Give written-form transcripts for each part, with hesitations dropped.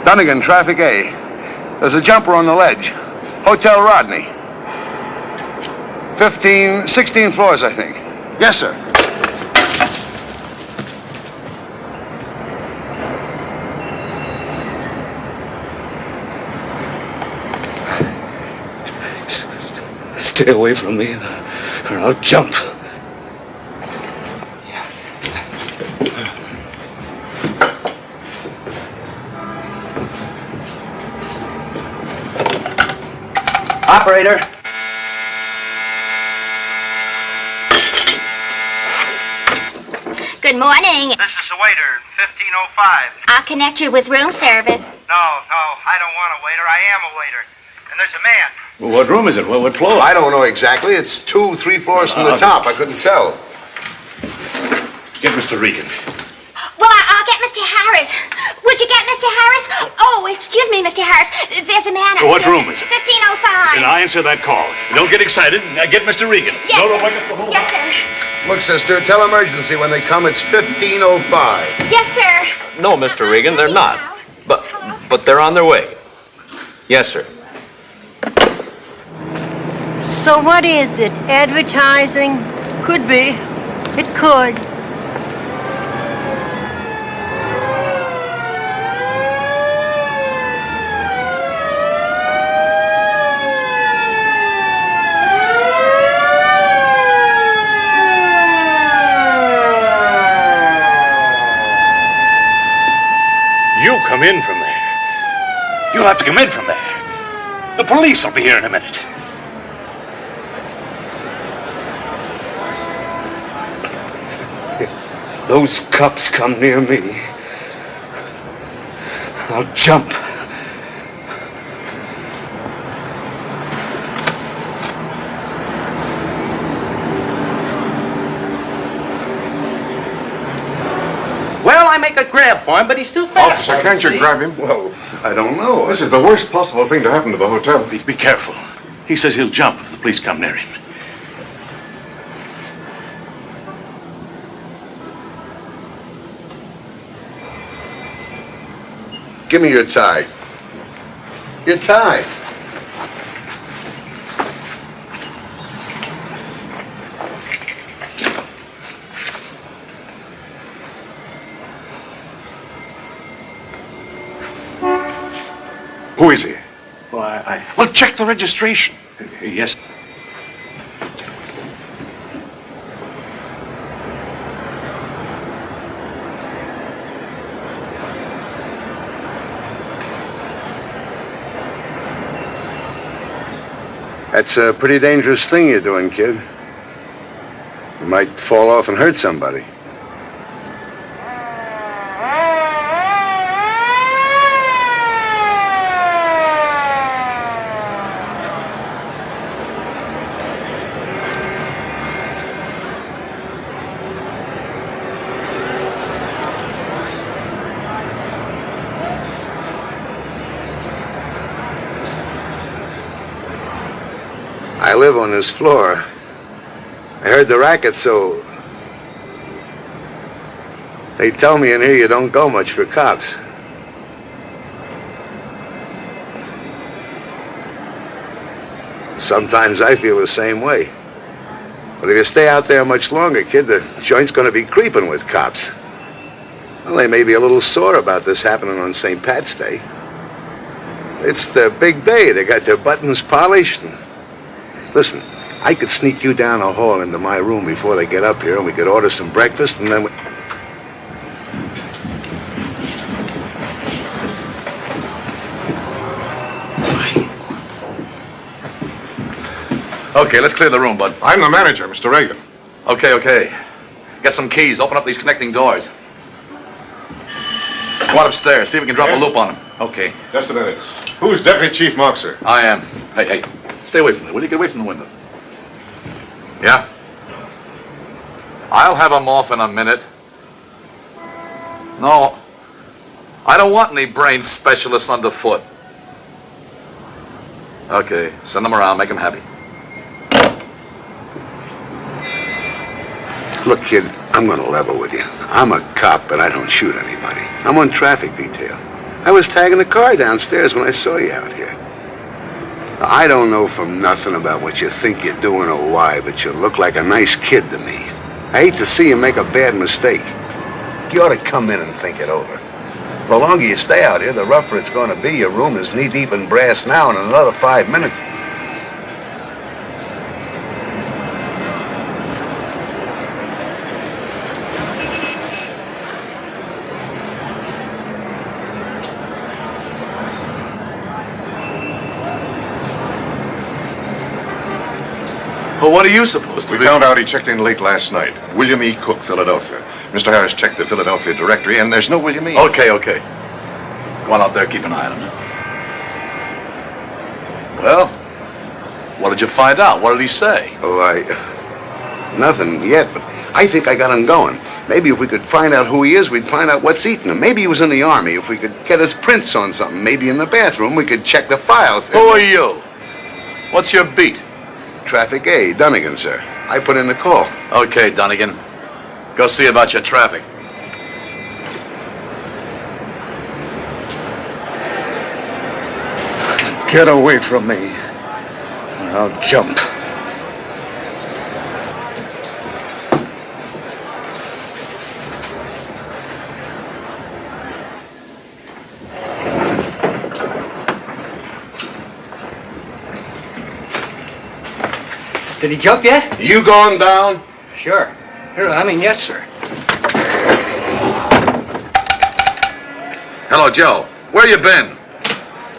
Dunnigan, traffic A. There's a jumper on the ledge. Hotel Rodney. 16 floors, I think. Yes, sir. Stay away from me, or I'll jump. Operator. Good morning. This is the waiter, 1505. I'll connect you with room service. No, I don't want a waiter. I am a waiter. And there's a man. Well, what room is it? What floor? I don't know exactly. It's 2, 3 floors from the top. I couldn't tell. Get Mr. Regan. Well, I'll get Mr. Harris. Would you get Mr. Harris? Oh, excuse me, Mr. Harris. There's a man What room is it? 1505. Then I answer that call. Don't get excited. Get Mr. Regan. Yes, No, sir. wake up the whole Yes, sir. Look, sister, tell emergency when they come. It's 1505. Yes, sir. No, Mr. Regan, they're not. But they're on their way. Yes, sir. So what is it? Advertising? Could be. It could. You come in from there. You'll have to come in from there. The police will be here in a minute. If those cops come near me, I'll jump. Well, I make a grab for him, but he's too fast. Officer, can't you grab him? Well, I don't know. This is the worst possible thing to happen to the hotel. Be careful. He says he'll jump if the police come near him. Give me your tie. Your tie. Who is he? Well, Well, check the registration. Yes. That's a pretty dangerous thing you're doing, kid. You might fall off and hurt somebody. I live on this floor. I heard the racket, so they tell me in here you don't go much for cops. Sometimes I feel the same way. But if you stay out there much longer, kid, the joint's going to be creeping with cops. Well, they may be a little sore about this happening on St. Pat's Day. It's the big day. They got their buttons polished. And listen, I could sneak you down a hall into my room before they get up here, and we could order some breakfast, and then we... Okay, let's clear the room, bud. I'm the manager, Mr. Reagan. Okay. Get some keys. Open up these connecting doors. Go on upstairs. See if we can drop a loop on him. Okay. Just a minute. Who's Deputy Chief Moxer? I am. Hey. Stay away from me. Will you get away from the window? Yeah? I'll have him off in a minute. No. I don't want any brain specialists underfoot. Okay. Send them around. Make them happy. Look, kid, I'm going to level with you. I'm a cop, but I don't shoot anybody. I'm on traffic detail. I was tagging the car downstairs when I saw you out here. I don't know from nothing about what you think you're doing or why, but you look like a nice kid to me. I hate to see you make a bad mistake. You ought to come in and think it over. The longer you stay out here, the rougher it's going to be. Your room is knee-deep in brass now, and in another 5 minutes... Well, what are you supposed to We do? found out he checked in late last night. William E. Cook, Philadelphia. Mr. Harris checked the Philadelphia directory, and there's no William E. Okay. Go on out there, keep an eye on him. Well, what did you find out? What did he say? Oh, nothing yet, but I think I got him going. Maybe if we could find out who he is, we'd find out what's eating him. Maybe he was in the Army. If we could get his prints on something, maybe in the bathroom, we could check the files. Who are you? What's your beat? Traffic A, Dunnigan, sir. I put in the call. Okay, Dunnigan. Go see about your traffic. Get away from me, or I'll jump. Did he jump yet? You going down? Sure. Yes, sir. Hello, Joe. Where you been?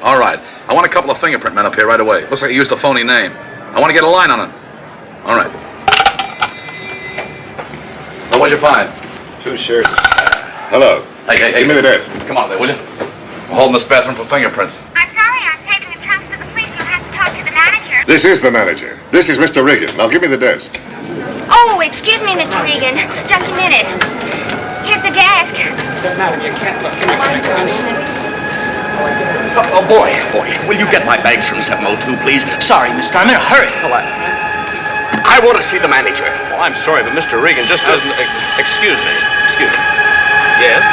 All right. I want a couple of fingerprint men up here right away. Looks like he used a phony name. I want to get a line on him. All right. Well, what'd you find? 2 shirts. Hello. Hey. Give me the desk. Come on there, will you? We're holding this bathroom for fingerprints. I'm sorry, I'm taking the trunks to the police. You'll have to talk to the manager. This is the manager. This is Mr. Regan. Now give me the desk. Oh, excuse me, Mr. Regan. Just a minute. Here's the desk. Madam, you can't look. Oh, boy. Will you get my bags from 702, please? Sorry, mister. I'm in a hurry. Well, I want to see the manager. Well, I'm sorry, but Mr. Regan just doesn't... Excuse me. Yes?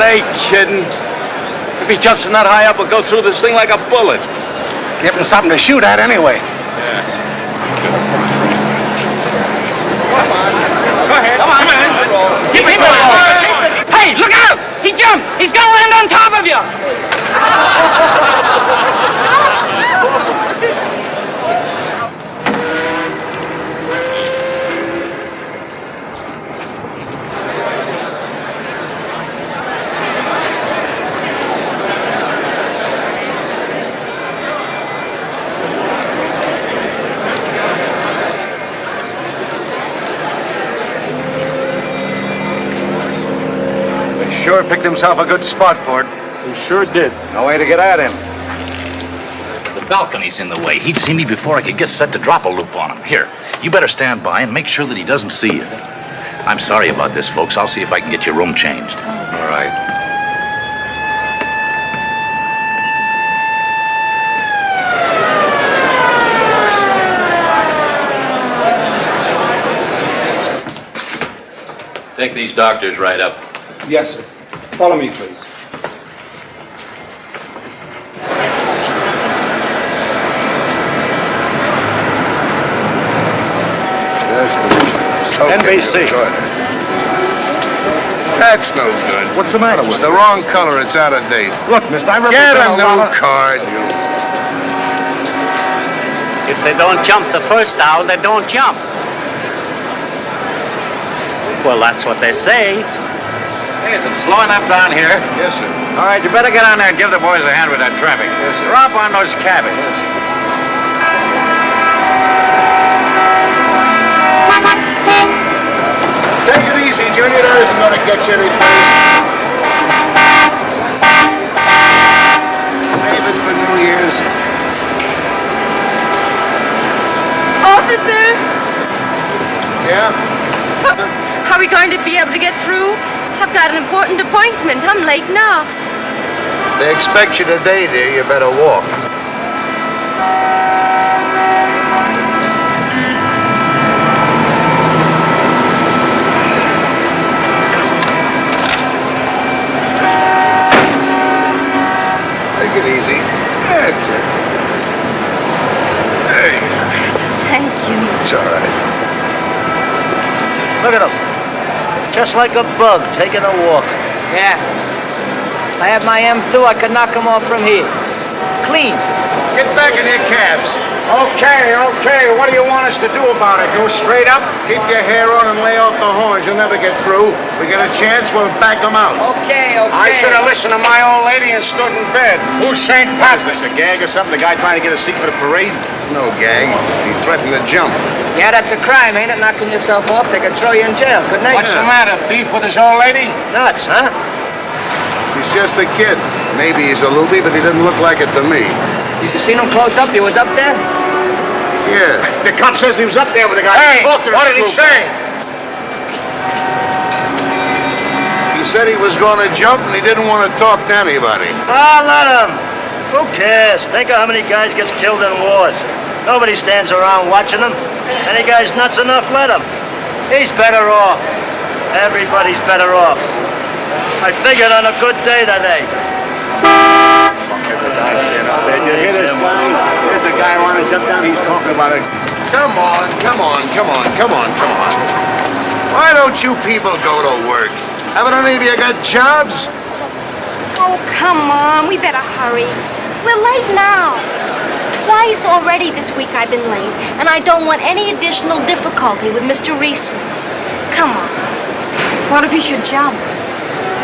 They kidding? If he jumps from that high up, we'll go through this thing like a bullet. Give him something to shoot at anyway. Come on, man. Keep him on. Hey, look out! He jumped! He's gonna land on top of you! Sure picked himself a good spot for it. He sure did. No way to get at him. The balcony's in the way. He'd see me before I could get set to drop a loop on him. Here, you better stand by and make sure that he doesn't see you. I'm sorry about this, folks. I'll see if I can get your room changed. All right. Take these doctors right up. Yes, sir. Follow me, please. NBC. That's no good. What's the matter with It's the wrong color. It's out of date. Look, mister, I Get represent a new card, you. If they don't jump the first hour, they don't jump. Well, that's what they say. Hey, is it slow enough down here? Yes, sir. All right, you better get on there and give the boys a hand with that traffic. Yes, sir. Drop on those cabins. Yes, sir. Take it easy, Junior. That isn't going to get you any place. Save it Yeah? Are we going to be able to get through? I've got an important appointment. I'm late now. They expect you today, dear. You better walk. Take it easy. That's it. Hey. Thank you. It's all right. Look at him. Just like a bug taking a walk. Yeah. If I had my M2, I could knock him off from here. Clean. Get back in your cabs. Okay. What do you want us to do about it? Go straight up? Keep your hair on and lay off the horns. You'll never get through. We get a chance, we'll back them out. Okay. I should have listened to my old lady and stood in bed. Who's St. Patrick? Is this a gag or something? The guy trying to get a seat for the parade? It's no gag. He threatened to jump. Yeah, that's a crime, ain't it? Knocking yourself off, they could throw you in jail, couldn't they? What's the matter? Beef with his old lady? Nuts, huh? He's just a kid. Maybe he's a loopy, but he didn't look like it to me. You seen him close up? He was up there? Yeah. The cop says he was up there with the guy. Hey, what did he say? He said he was going to jump and he didn't want to talk to anybody. Oh, let him. Who cares? Think of how many guys gets killed in wars. Nobody stands around watching them. Any guy's nuts enough, let him. He's better off. Everybody's better off. I figured on a good day today. Did you hear this guy? There's a guy wanting to jump down. He's talking about it. Come on. Why don't you people go to work? Haven't any of you got jobs? Oh, come on. We better hurry. We're late now. Twice already this week I've been late, and I don't want any additional difficulty with Mr. Reisman. Come on. What if he should jump?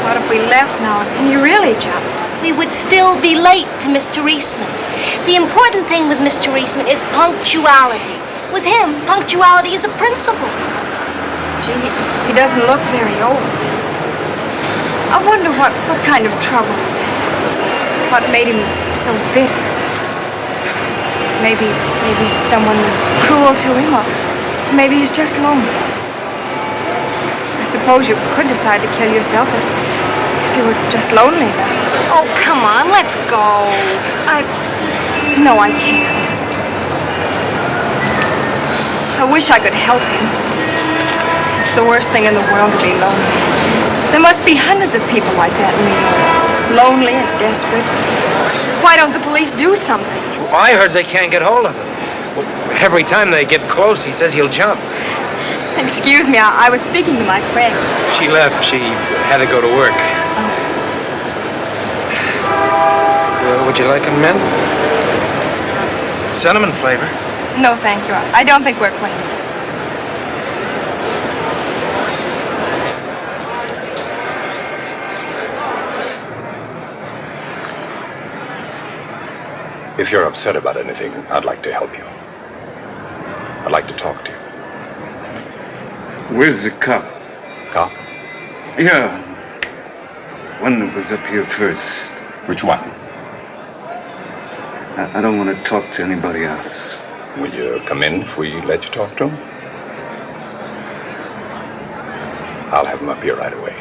What if we left now and you really jumped? We would still be late to Mr. Reisman. The important thing with Mr. Reisman is punctuality. With him, punctuality is a principle. Gee, he doesn't look very old. I wonder what kind of trouble he's had. What made him so bitter. Maybe someone was cruel to him, or maybe he's just lonely. I suppose you could decide to kill yourself if you were just lonely enough. Oh, come on, let's go. No, I can't. I wish I could help him. It's the worst thing in the world to be lonely. There must be hundreds of people like that in New York. Lonely and desperate. Why don't the police do something? Well, I heard they can't get hold of him. Well, every time they get close, he says he'll jump. Excuse me, I was speaking to my friend. She left. She had to go to work. Would you like a mint? Cinnamon flavor. No, thank you. I don't think we're clean. If you're upset about anything, I'd like to help you. I'd like to talk to you. Where's the cop? Cop? Yeah. One that was up here first. Which one? I don't want to talk to anybody else. Will you come in if we let you talk to him? I'll have him up here right away.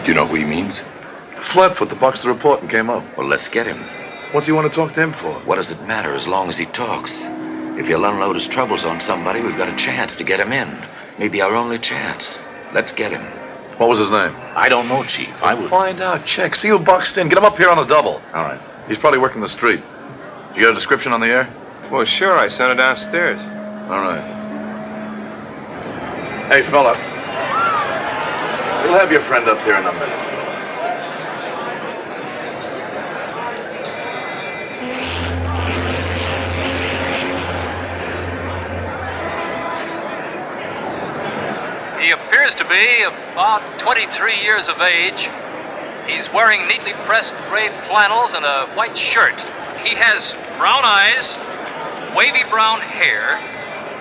Do you know who he means? Flatfoot, the Buxton report and came up. Well, let's get him. What's he want to talk to him for? What does it matter as long as he talks? If he'll unload his troubles on somebody, we've got a chance to get him in. Maybe our only chance. Let's get him. What was his name? I don't know, Chief. I would find out. Check. See who buxed in. Get him up here on the double. All right. He's probably working the street. Did you get a description on the air? Well, sure. I sent it downstairs. All right. Hey, fella. We'll have your friend up here in a minute. He appears to be about 23 years of age. He's wearing neatly pressed gray flannels and a white shirt. He has brown eyes, wavy brown hair.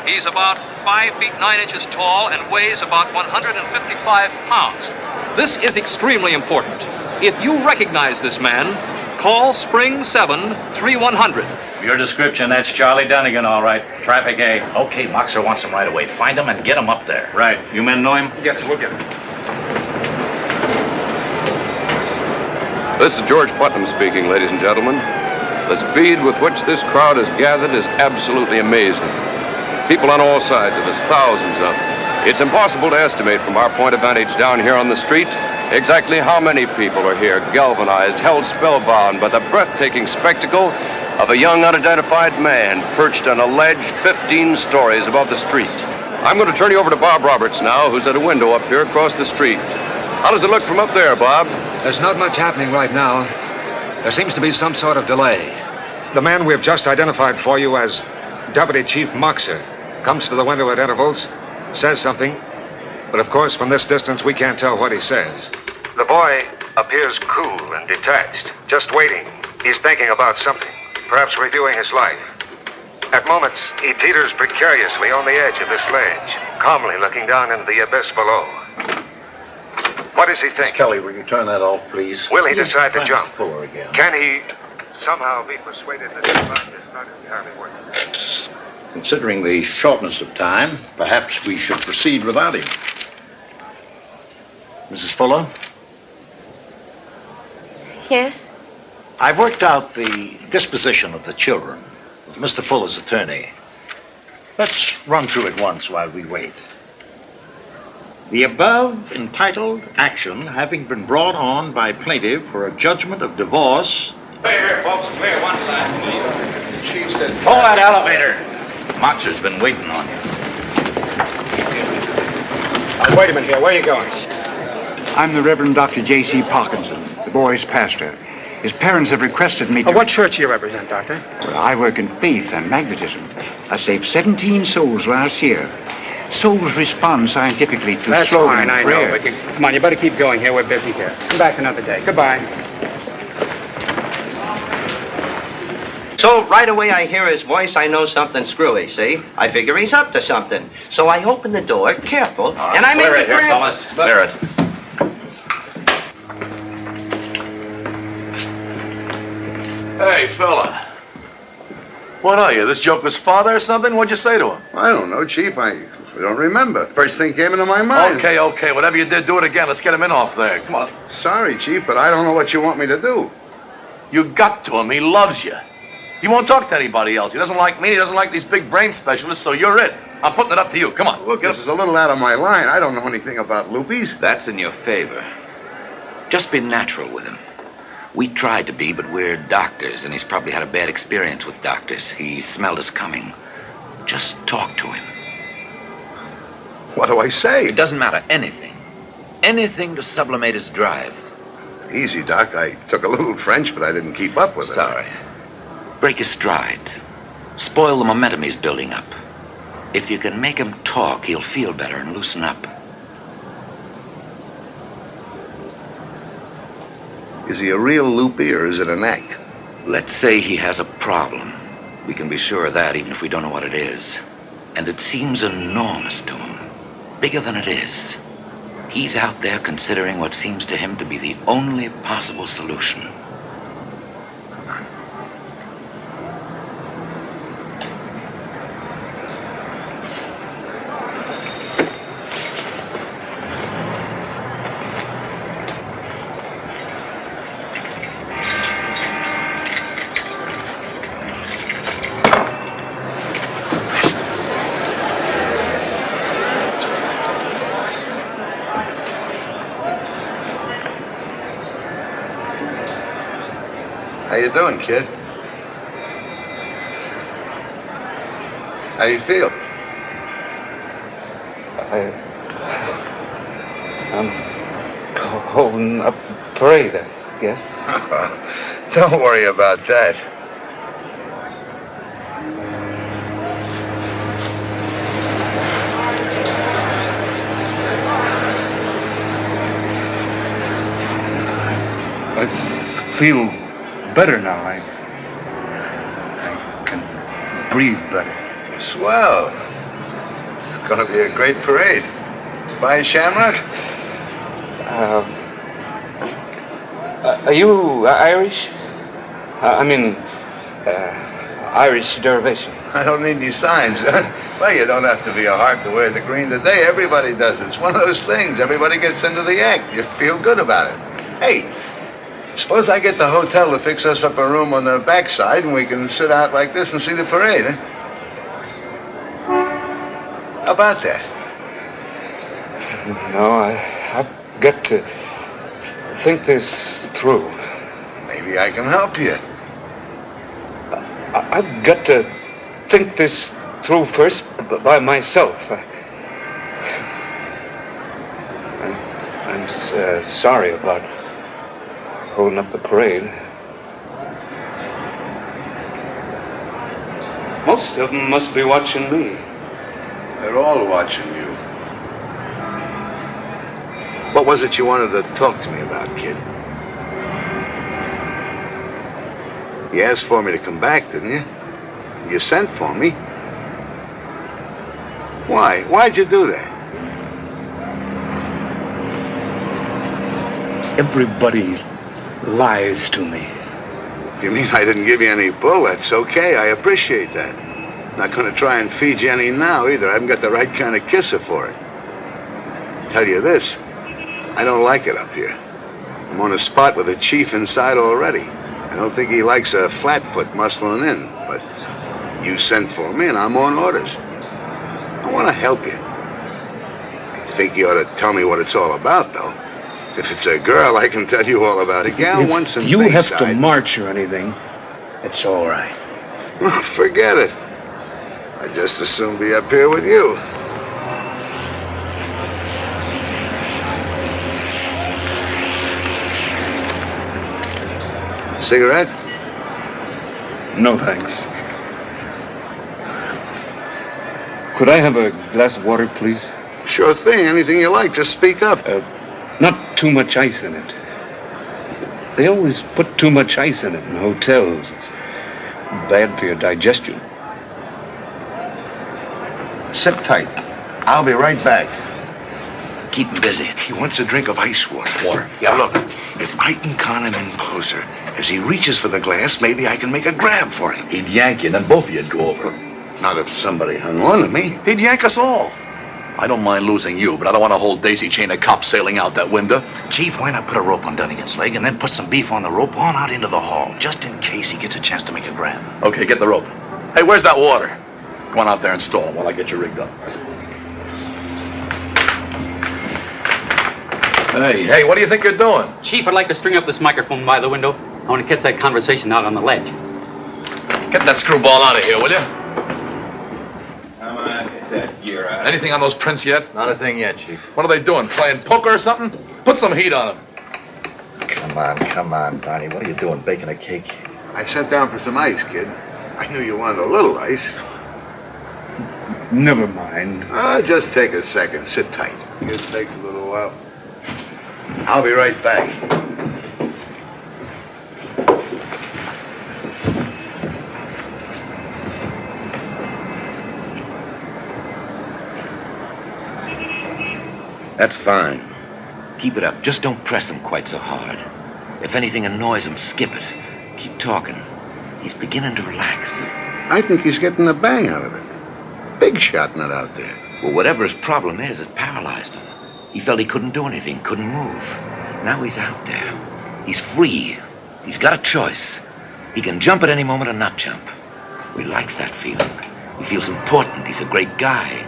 He's about 5 feet 9 inches tall and weighs about 155 pounds. This is extremely important. If you recognize this man, Call Spring 7 3100. Your description, that's Charlie Dunnigan, all right. Traffic A. Okay, Moxer wants him right away. Find him and get him up there. Right. You men know him? Yes, sir, we'll get him. This is George Putnam speaking, ladies and gentlemen. The speed with which this crowd has gathered is absolutely amazing. People on all sides of us, thousands of them. It's impossible to estimate from our point of vantage down here on the street exactly how many people are here, galvanized, held spellbound by the breathtaking spectacle of a young unidentified man perched on a ledge 15 stories above the street. I'm going to turn you over to Bob Roberts now, who's at a window up here across the street. How does it look from up there, Bob? There's not much happening right now. There seems to be some sort of delay. The man we've just identified for you as Deputy Chief Moxer comes to the window at intervals, says something, but of course from this distance we can't tell what he says. The boy appears cool and detached, just waiting. He's thinking about something, perhaps reviewing his life. At moments, he teeters precariously on the edge of this ledge, calmly looking down into the abyss below. What does he think? Miss Kelly, will you turn that off, please? Will he decide to jump? Floor again. Can he somehow be persuaded that his life is not entirely worth it? Considering the shortness of time, perhaps we should proceed without him. Mrs. Fuller? Yes? I've worked out the disposition of the children with Mr. Fuller's attorney. Let's run through it once while we wait. The above entitled action having been brought on by plaintiff for a judgment of divorce. Clear here, folks. Clear one side, please. Chief said... Pull that elevator. Moxer's been waiting on you. Wait a minute here. Where are you going? I'm the Reverend Dr. J.C. Parkinson, the boy's pastor. His parents have requested me to... What church do you represent, Doctor? Well, I work in faith and magnetism. I saved 17 souls last year. Souls respond scientifically to That's slogan fine, and I prayer. know, but come on, you better keep going here. We're busy here. Come back another day. Goodbye. So right away I hear his voice, I know something screwy, see? I figure he's up to something. So I open the door, careful, and I make Clear the it here, fellas. Clear it. Hey, fella. What are you, this joker's father or something? What'd you say to him? I don't know, Chief. I don't remember. First thing came into my mind. Okay. Whatever you did, do it again. Let's get him in off there. Come on. Sorry, Chief, but I don't know what you want me to do. You got to him. He loves you. He won't talk to anybody else. He doesn't like me. He doesn't like these big brain specialists, so you're it. I'm putting it up to you. Come on. Look, this is a little out of my line. I don't know anything about loopies. That's in your favor. Just be natural with him. We tried to be, but we're doctors, and he's probably had a bad experience with doctors. He smelled us coming. Just talk to him. What do I say? It doesn't matter. Anything. Anything to sublimate his drive. Easy, Doc. I took a little French, but I didn't keep up with it. Sorry. Break his stride. Spoil the momentum he's building up. If you can make him talk, he'll feel better and loosen up. Is he a real loopy or is it an act? Let's say he has a problem. We can be sure of that even if we don't know what it is. And it seems enormous to him. Bigger than it is. He's out there considering what seems to him to be the only possible solution. How you doing, kid? How do you feel? I'm holding up parade, I guess. Don't worry about that. I feel better now. I can breathe better. Swell. It's going to be a great parade. Buying Shamrock? Are you Irish? Irish derivation. I don't need any signs. Well, you don't have to be a heart to wear the green today. Everybody does it. It's one of those things. Everybody gets into the act. You feel good about it. Hey, suppose I get the hotel to fix us up a room on the backside and we can sit out like this and see the parade, eh? How about that? No, I've got to think this through. Maybe I can help you. I've got to think this through first by myself. I'm sorry about holding up the parade. Most of them must be watching me. They're all watching you. What was it you wanted to talk to me about, kid? You asked for me to come back, didn't you? You sent for me. Why? Why'd you do that? Everybody lies to me. If you mean I didn't give you any bull, that's okay. I appreciate that. Not going to try and feed you any now, either. I haven't got the right kind of kisser for it. Tell you this, I don't like it up here. I'm on a spot with a chief inside already. I don't think he likes a flatfoot muscling in, but you sent for me and I'm on orders. I want to help you. I think you ought to tell me what it's all about, though. If it's a girl, I can tell you all about it. Gal once in you Bayside. have to march or anything, it's all right. Well, forget it. I'd just as soon be up here with you. Cigarette? No, thanks. Could I have a glass of water, please? Sure thing. Anything you like. Just speak up. Not too much ice in it. They always put too much ice in it in hotels. It's bad for your digestion. Sit tight. I'll be right back. Keep him busy. He wants a drink of ice water. Water? Yeah. Look, if I can con him in closer, as he reaches for the glass, maybe I can make a grab for him. He'd yank you, then both of you'd go over. Not if somebody hung on to me. He'd yank us all. I don't mind losing you, but I don't want a whole daisy chain of cops sailing out that window. Chief, why not put a rope on Dunnigan's leg and then put some beef on the rope on out into the hall, just in case he gets a chance to make a grab? Okay, get the rope. Hey, where's that water? Go on out there and stall while I get you rigged up. Hey, what do you think you're doing? Chief, I'd like to string up this microphone by the window. I want to catch that conversation out on the ledge. Get that screwball out of here, will you? Come on, get that gear out. Anything on those prints yet? Not a thing yet, Chief. What are they doing, playing poker or something? Put some heat on them. Come on, Donnie. What are you doing, baking a cake? I sent down for some ice, kid. I knew you wanted a little ice. Never mind. Just take a second. Sit tight. This takes a little while. I'll be right back. That's fine. Keep it up. Just don't press him quite so hard. If anything annoys him, skip it. Keep talking. He's beginning to relax. I think he's getting a bang out of it. Big shot not out there. Well, whatever his problem is, it paralyzed him. He felt he couldn't do anything, couldn't move. Now he's out there. He's free. He's got a choice. He can jump at any moment or not jump. He likes that feeling. He feels important. He's a great guy.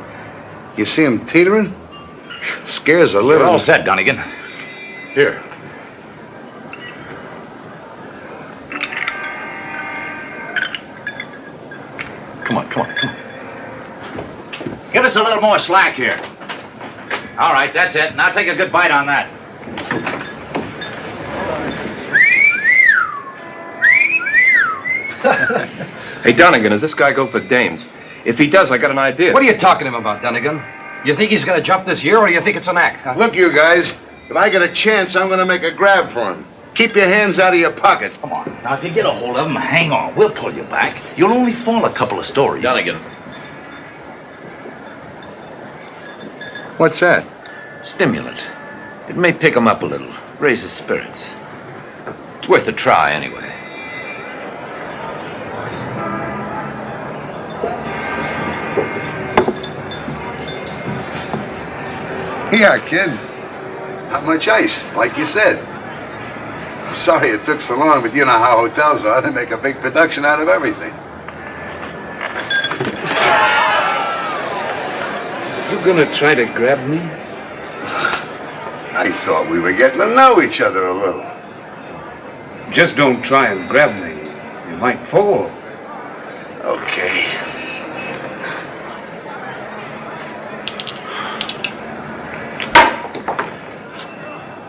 You see him teetering? Scares a little. You're all set, Dunnigan. Here. Come on. Give us a little more slack here. All right, that's it. Now take a good bite on that. Hey, Dunnigan, does this guy go for dames? If he does, I got an idea. What are you talking to him about, Dunnigan? You think he's going to jump this year, or you think it's an act? Huh? Look, you guys, if I get a chance, I'm going to make a grab for him. Keep your hands out of your pockets. Come on. Now, if you get a hold of him, hang on. We'll pull you back. You'll only fall a couple of stories. Dunnigan. What's that? Stimulant. It may pick him up a little, raise his spirits. It's worth a try, anyway. Yeah, kid. Not much ice, like you said. Sorry it took so long, but you know how hotels are. They make a big production out of everything. You gonna try to grab me? I thought we were getting to know each other a little. Just don't try and grab me. You might fall. Okay.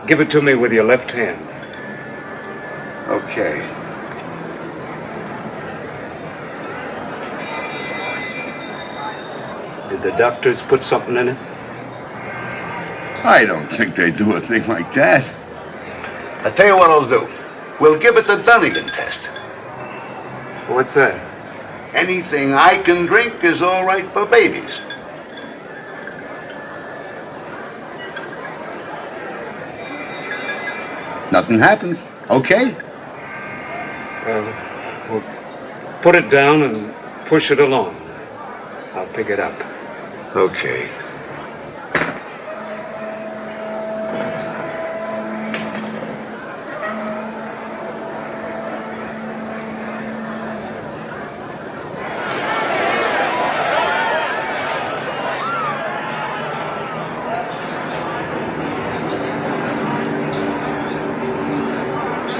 Give it to me with your left hand. Okay. Did the doctors put something in it? I don't think they do a thing like that. I'll tell you what I'll do. We'll give it the Dunnigan test. What's that? Anything I can drink is all right for babies. Nothing happens. Okay? Well, put it down and push it along. I'll pick it up. Okay.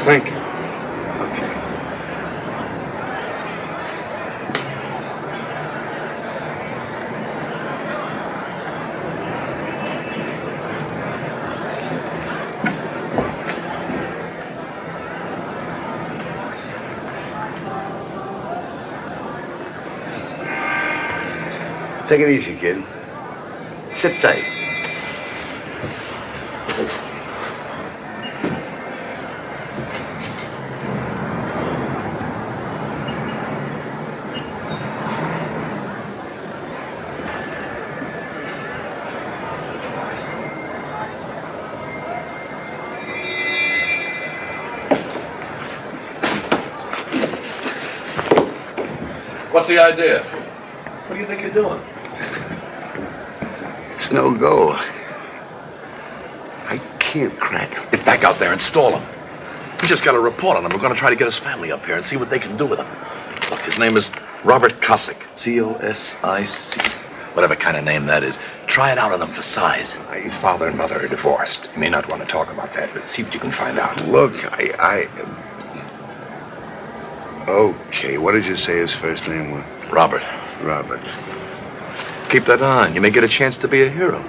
Thank you. Okay. Take it easy, kid. Sit tight. What's the idea? What do you think you're doing? It's no go. I can't crack him. Get back out there and stall him. We just got a report on him. We're going to try to get his family up here and see what they can do with him. Look, his name is Robert Cosick. C-O-S-I-C. Whatever kind of name that is. Try it out on him for size. His father and mother are divorced. You may not want to talk about that, but see what you can find out. Look, Okay, what did you say his first name was? Robert. Robert. Keep that on. You may get a chance to be a hero.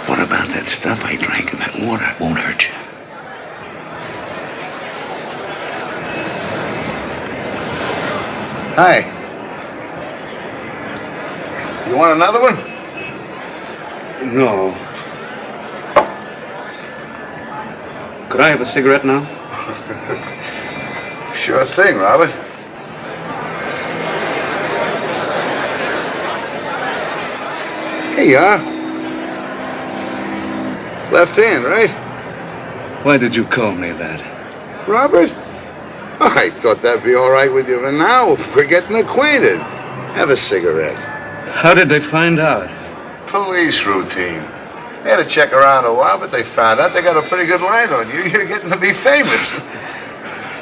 What about that stuff I drank in that water? Won't hurt you. Hi. You want another one? No. Could I have a cigarette now? Sure thing, Robert. Here you are. Left hand, right? Why did you call me that? Robert? Oh, I thought that'd be all right with you, but now we're getting acquainted. Have a cigarette. How did they find out? Police routine. They had to check around a while, but they found out they got a pretty good line on you. You're getting to be famous.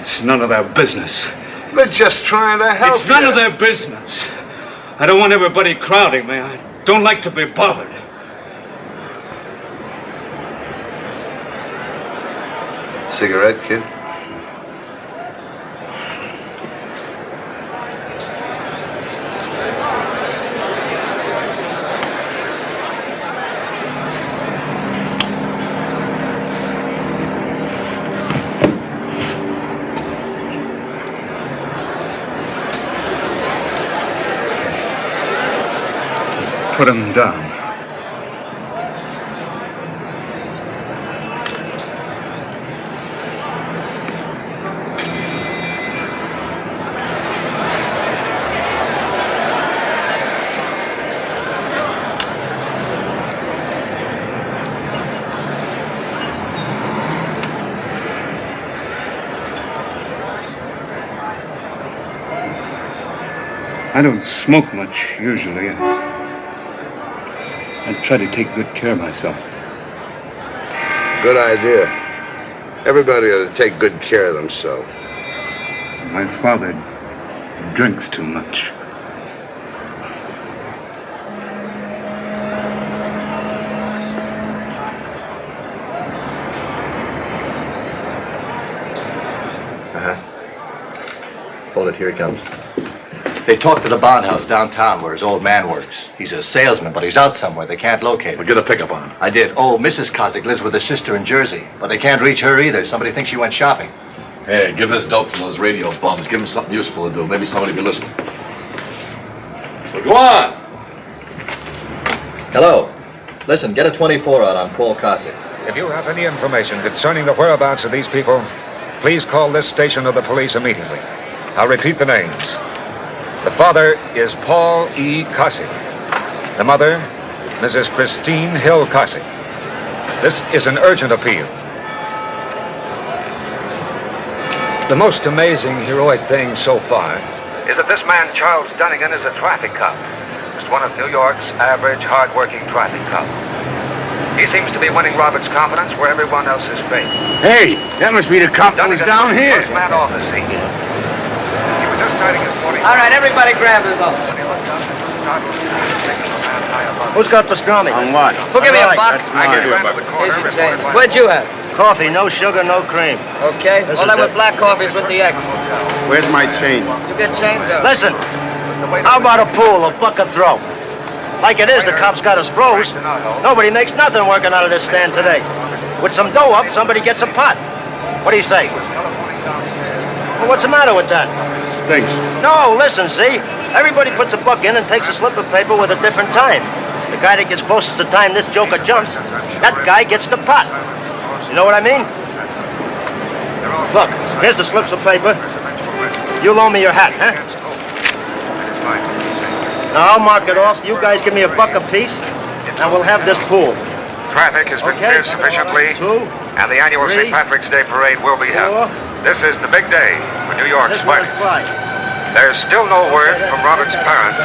It's none of their business. They're just trying to help It's none of their business. I don't want everybody crowding me. I don't like to be bothered. Cigarette, kid? Put him down. I don't smoke much, usually. I try to take good care of myself. Good idea. Everybody ought to take good care of themselves. My father drinks too much. Hold it, here he comes. They talked to the bond house downtown where his old man works. He's a salesman, but he's out somewhere. They can't locate him. Well, get a pickup on him. I did. Oh, Mrs. Kozik lives with her sister in Jersey, but they can't reach her either. Somebody thinks she went shopping. Hey, give this dope to those radio bums. Give them something useful to do. Maybe somebody will be listening. Well, go on. Hello. Listen, get a 24 out on Paul Kozik. If you have any information concerning the whereabouts of these people, please call this station or the police immediately. I'll repeat the names. The father is Paul E. Kozik. The mother, Mrs. Christine Hill Kozik. This is an urgent appeal. The most amazing, heroic thing so far Is that this man, Charles Dunnigan, is a traffic cop. Just one of New York's average, hard-working traffic cops. He seems to be winning Robert's confidence where everyone else is fake. Hey, that must be the cop that was down here. First man off the scene. He was just starting his 40. All right, everybody grab his own. Who's got pastrami? On what? Who'll give me a Right, buck? that's mine. Here's your change. What'd you have? Coffee, no sugar, no cream. Okay. This All is that with it. black coffees with the X. Where's my change? You get change up. Listen, how about a pool, a buck a throw? Like it is, the cops got us froze. Nobody makes nothing working out of this stand today. With some dough up, somebody gets a pot. What do you say? Well, what's the matter with that? Stinks. No, listen, see? Everybody puts a buck in and takes a slip of paper with a different time. The guy that gets closest to time this joker jumps, that guy gets the pot. You know what I mean? Look, here's the slips of paper. You loan me your hat, huh? Now I'll mark it off. You guys give me a buck apiece, and we'll have this pool. Traffic has been cleared sufficiently, and the annual St. Patrick's Day parade will be held. This is the big day for New York's finest. There's still no word from Robert's parents.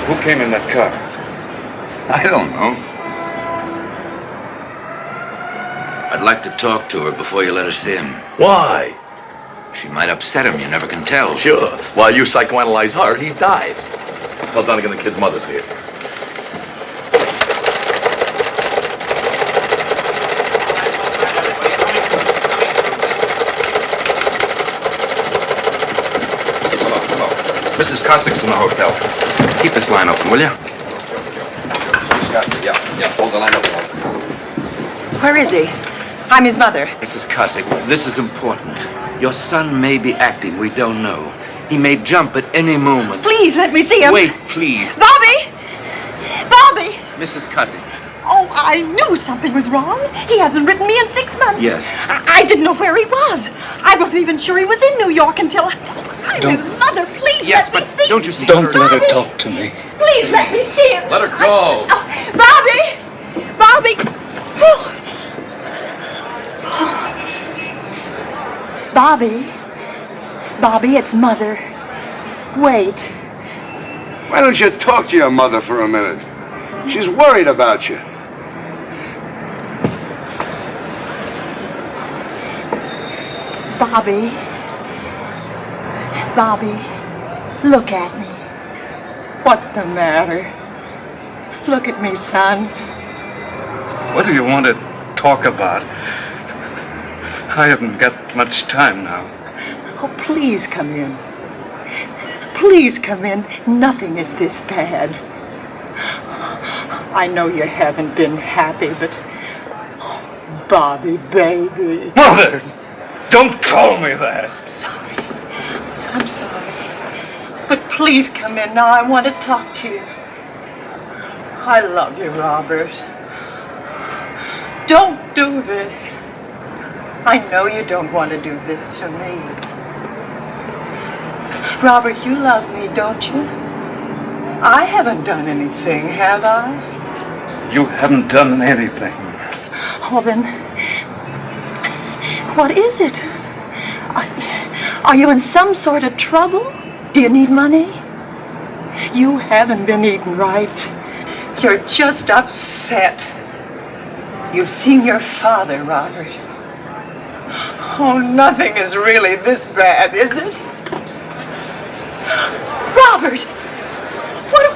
Who came in that car? I don't know. I'd like to talk to her before you let her see him. Why? She might upset him. You never can tell. Sure. While you psychoanalyze her, he dives. Tell Dunnigan the kid's mother's here. Hello. Mrs. Cossack's in the hotel. Keep this line open, will you? Yeah, hold the line open. Where is he? I'm his mother. Mrs. Cossack, this is important. Your son may be acting. We don't know. He may jump at any moment. Please, let me see him. Wait, please. Bobby! Bobby! Mrs. Cossack. Oh, I knew something was wrong. He hasn't written me in 6 months. Yes. I didn't know where he was. I wasn't even sure he was in New York until I'm his mother. Please Yes, let but me see don't you see? Don't let her talk to me. Please let me see him. Let her go. Bobby! Bobby! Oh. Bobby? Bobby, it's Mother. Wait. Why don't you talk to your mother for a minute? She's worried about you. Bobby. Bobby, look at me. What's the matter? Look at me, son. What do you want to talk about? I haven't got much time now. Oh, please come in. Please come in. Nothing is this bad. I know you haven't been happy, but... Bobby, baby. Mother! Don't call me that. I'm sorry. But please come in now. I want to talk to you. I love you, Robert. Don't do this. I know you don't want to do this to me. Robert, you love me, don't you? I haven't done anything, have I? You haven't done anything. Well, then, what is it? Are you in some sort of trouble? Do you need money? You haven't been eating right. You're just upset. You've seen your father, Robert. Oh, nothing is really this bad, is it? Robert!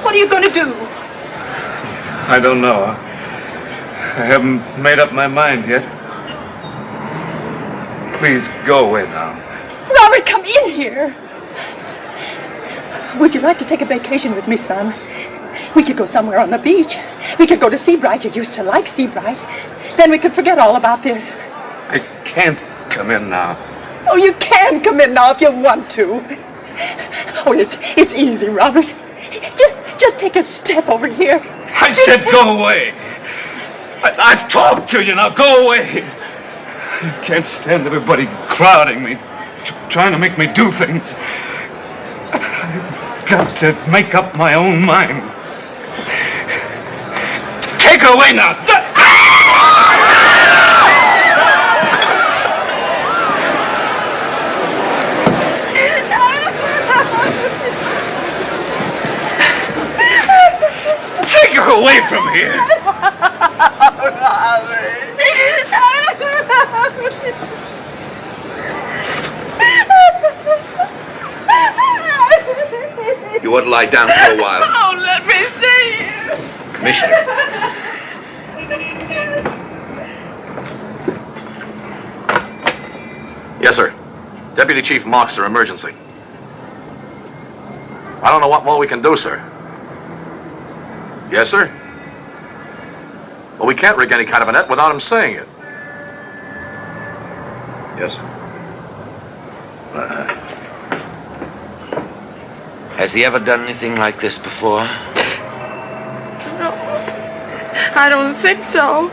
What are you going to do? I don't know. I haven't made up my mind yet. Please go away now. Robert, come in here. Would you like to take a vacation with me, son? We could go somewhere on the beach. We could go to Seabright. You used to like Seabright. Then we could forget all about this. I can't come in now. Oh, you can come in now if you want to. Oh, it's easy, Robert. Just take a step over here. I said go away. I've talked to you, now go away. I can't stand everybody crowding me, trying to make me do things. I've got to make up my own mind. Take her away now. Take her away from here. You ought to lie down for a while. Oh, let me see you. Commissioner. Yes, sir. Deputy Chief Moxer, emergency. I don't know what more we can do, sir. Yes, sir? Well, we can't rig any kind of a net without him saying it. Yes, sir. Has he ever done anything like this before? No, I don't think so.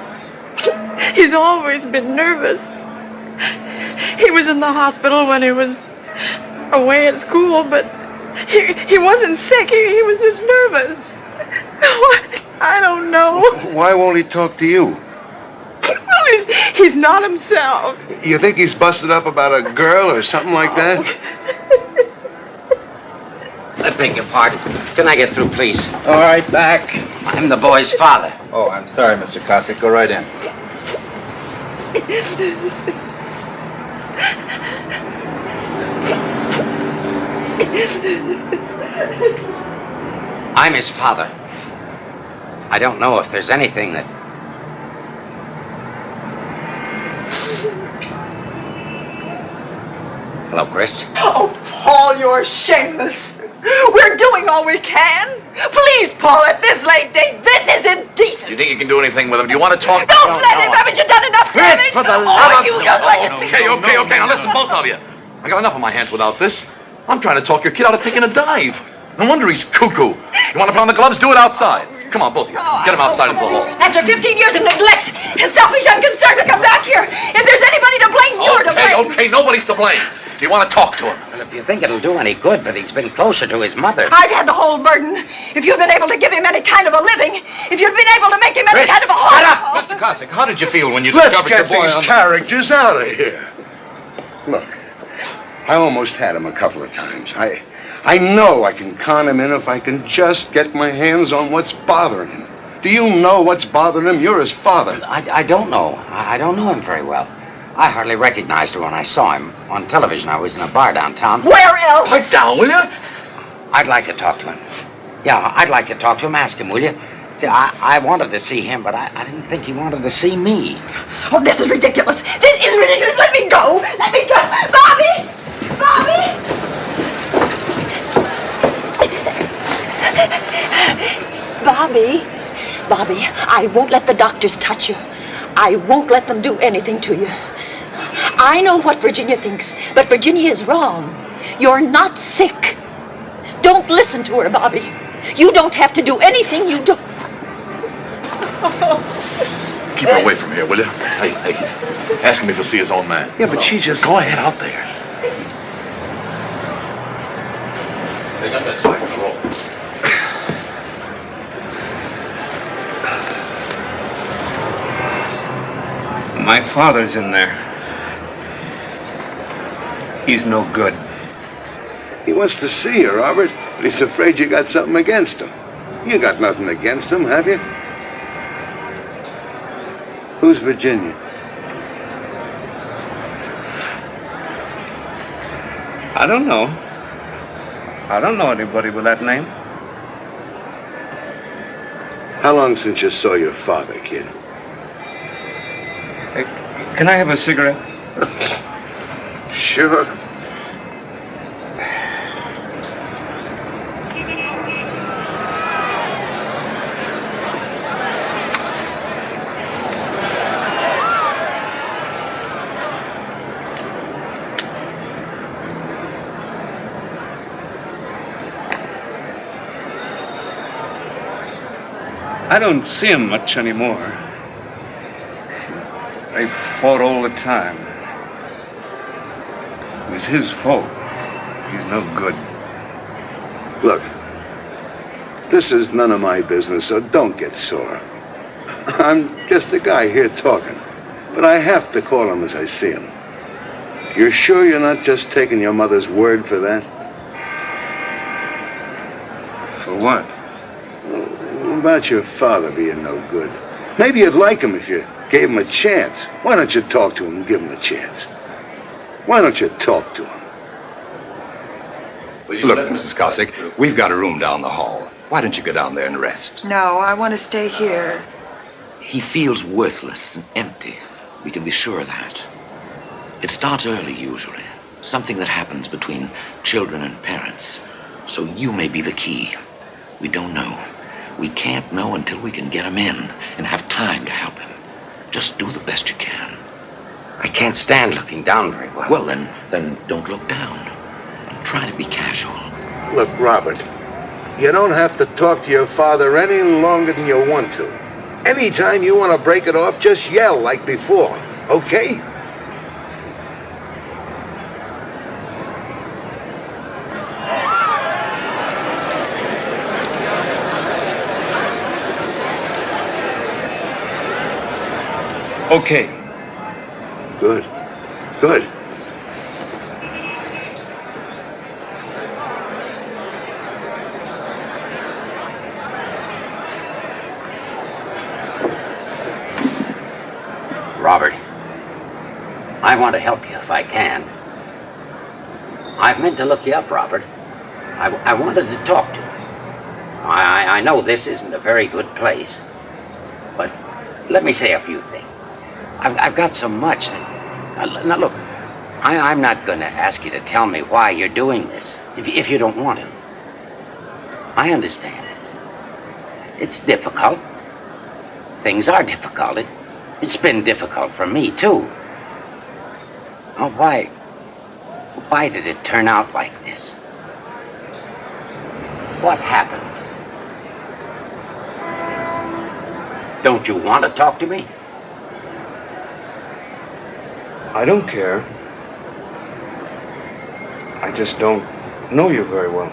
He's always been nervous. He was in the hospital when he was away at school, but he wasn't sick. He was just nervous. I don't know. Why won't he talk to you? Well, he's not himself. You think he's busted up about a girl or something like that? I beg your pardon. Can I get through, please? All right, back. I'm the boy's father. Oh, I'm sorry, Mr. Cossack. Go right in. I'm his father. I don't know if there's anything that... Hello, Chris. Oh, Paul, you're shameless. We're doing all we can. Please, Paul, at this late date, this is indecent. Do you think you can do anything with him? Do you want to talk? Don't let him. Haven't you done enough damage? For the love of... Okay, now listen, both of you. I got enough on my hands without this. I'm trying to talk your kid out of taking a dive. No wonder he's cuckoo. You want to put on the gloves? Do it outside. Come on, both of you. Get him outside into the hall. After 15 years of neglect and selfish unconcern to come back here, if there's anybody to blame, you're to blame. Okay, nobody's to blame. Do you want to talk to him? Well, if you think it'll do any good, but he's been closer to his mother. I've had the whole burden. If you've been able to give him any kind of a living, if you've been able to make him any kind of a home... Shut up! Mr. Cossack, how did you feel when you Let's discovered get your boy these on the... characters out of here. Look, I almost had him a couple of times. I know I can con him in if I can just get my hands on what's bothering him. Do you know what's bothering him? You're his father. I don't know. I don't know him very well. I hardly recognized him when I saw him on television. I was in a bar downtown. Where else? Pipe down, will you? I'd like to talk to him. Yeah, I'd like to talk to him. Ask him, will you? See, I wanted to see him, but I didn't think he wanted to see me. Oh, this is ridiculous. This is ridiculous. Let me go. Let me go. Bobby! Bobby! Bobby, I won't let the doctors touch you. I won't let them do anything to you. I know what Virginia thinks, but Virginia is wrong. You're not sick. Don't listen to her, Bobby. You don't have to do anything you don't... Keep her away from here, will you? Hey, ask him if he'll see his own man. Yeah, but she just... Go ahead out there. They got that slide in the roll. My father's in there. He's no good. He wants to see you, Robert, but he's afraid you got something against him. You got nothing against him, have you? Who's Virginia? I don't know. I don't know anybody with that name. How long since you saw your father, kid? Hey, can I have a cigarette? Sure. I don't see him much anymore. They fought all the time. It was his fault. He's no good. Look, this is none of my business, so don't get sore. I'm just a guy here talking, but I have to call him as I see him. You're sure you're not just taking your mother's word for that? For what? About your father being no good. Maybe you'd like him if you gave him a chance. Why don't you talk to him and give him a chance? Why don't you talk to him? Look, Mrs. Cossack, we've got a room down the hall. Why don't you go down there and rest? No, I want to stay here. He feels worthless and empty. We can be sure of that. It starts early, usually. Something that happens between children and parents. So you may be the key. We don't know. We can't know until we can get him in and have time to help him. Just do the best you can. I can't stand looking down very well. Well, then don't look down. And try to be casual. Look, Robert, you don't have to talk to your father any longer than you want to. Anytime you want to break it off, just yell like before, okay? Okay. Good. Good. Robert, I want to help you if I can. I've meant to look you up, Robert. I wanted to talk to you. I know this isn't a very good place, but let me say a few things. I've got so much that... Now, look, I'm not going to ask you to tell me why you're doing this, if you don't want to. I understand it. It's difficult. Things are difficult. It's been difficult for me, too. Oh, why did it turn out like this? What happened? Don't you want to talk to me? I don't care. I just don't know you very well.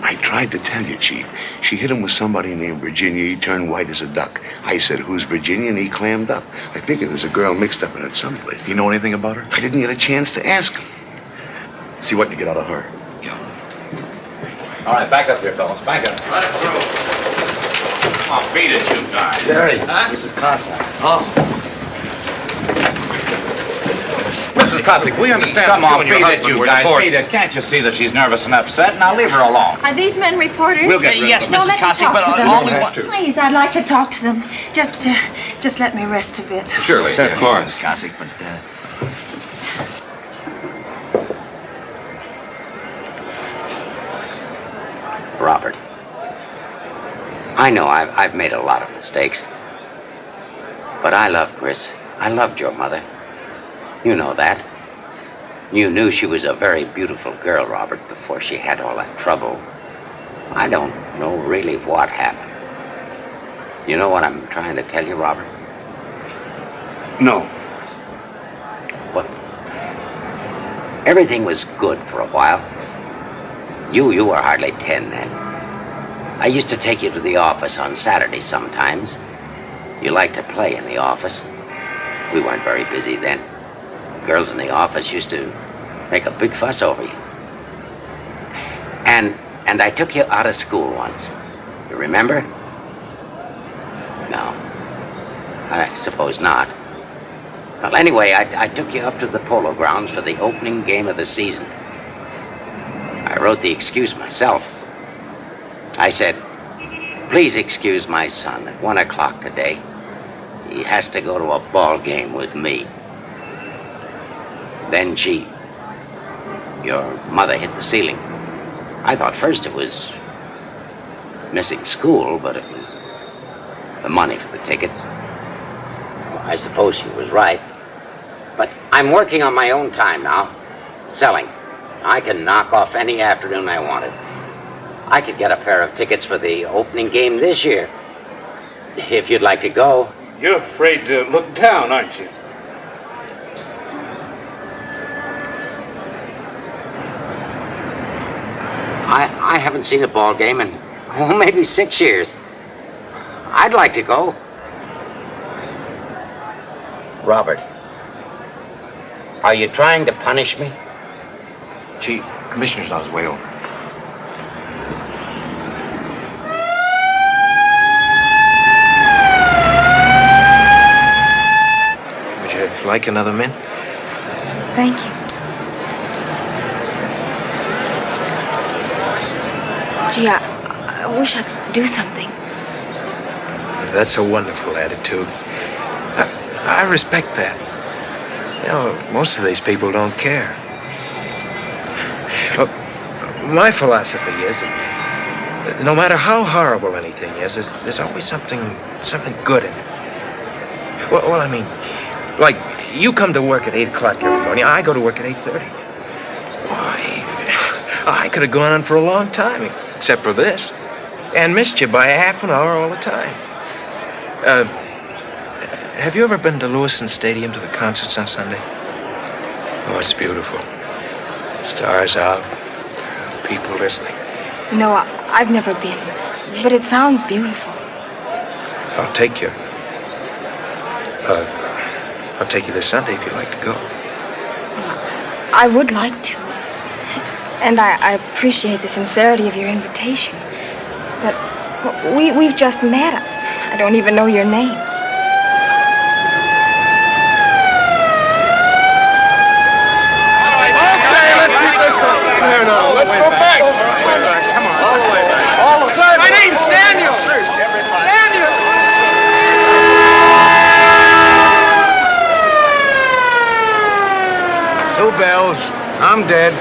I tried to tell you, Chief. She hit him with somebody named Virginia. He turned white as a duck. I said, who's Virginia? And he clammed up. I figured there's a girl mixed up in it someplace. Do you know anything about her? I didn't get a chance to ask him. See what you get out of her. Yeah. All right, back up here, fellas. Back up. Let it through. Come on, beat it, you guys. Jerry, Huh? Mrs. Cossack. Oh. Mrs. Cossack, we understand Come that on, you and beat your it, husband you were guys. divorced. Beat it. Can't you see that she's nervous and upset? Now leave her alone. Are these men reporters? We'll get rid of Yes, them. No, Mrs. let me Cossack, talk but to them. all we want to. Please, I'd like to talk to them. Just let me rest a bit. Surely. Of course. Mrs. Cossack, but Robert, I know I've made a lot of mistakes. But I love Chris. I loved your mother. You know that. You knew she was a very beautiful girl, Robert, before she had all that trouble. I don't know really what happened. You know what I'm trying to tell you, Robert? No. Everything was good for a while. You were hardly 10 then. I used to take you to the office on Saturdays sometimes. You liked to play in the office. We weren't very busy then. Girls in the office used to make a big fuss over you. And I took you out of school once. You remember? No. I suppose not. Well, anyway, I took you up to the polo grounds for the opening game of the season. I wrote the excuse myself. I said, please excuse my son at 1 o'clock today. He has to go to a ball game with me. Then your mother hit the ceiling. I thought first it was missing school, but it was the money for the tickets. Well, I suppose she was right. But I'm working on my own time now, selling. I can knock off any afternoon I wanted. I could get a pair of tickets for the opening game this year. If you'd like to go. You're afraid to look down, aren't you? I haven't seen a ball game in, maybe 6 years. I'd like to go. Robert, are you trying to punish me? Chief, Commissioner's on his way over. Would you like another mint? Thank you. Gee, I wish I could do something. That's a wonderful attitude. I respect that. You know, most of these people don't care. Look, my philosophy is that no matter how horrible anything is, there's always something good in it. Well, I mean, like, you come to work at 8 o'clock every morning. I go to work at 8:30. I could have gone on for a long time, except for this, and missed you by a half an hour all the time. Have you ever been to Lewiston Stadium to the concerts on Sunday? Oh, it's beautiful. Stars out, people listening. No, I've never been, but it sounds beautiful. I'll take you. I'll take you this Sunday if you'd like to go. I would like to. And I appreciate the sincerity of your invitation. But we've just met. I don't even know your name. Okay, let's keep this up. Here now, let's go back. Come on. All the way back. All the way. My name's Daniel. Daniel. Two bells. I'm dead.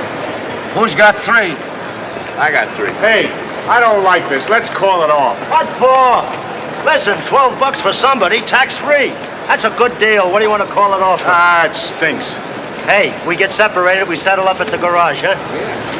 Who's got 3? I got 3. Hey, I don't like this. Let's call it off. What for? Listen, $12 for somebody, tax-free. That's a good deal. What do you want to call it off for? Ah, it stinks. Hey, we get separated, we settle up at the garage, huh? Yeah.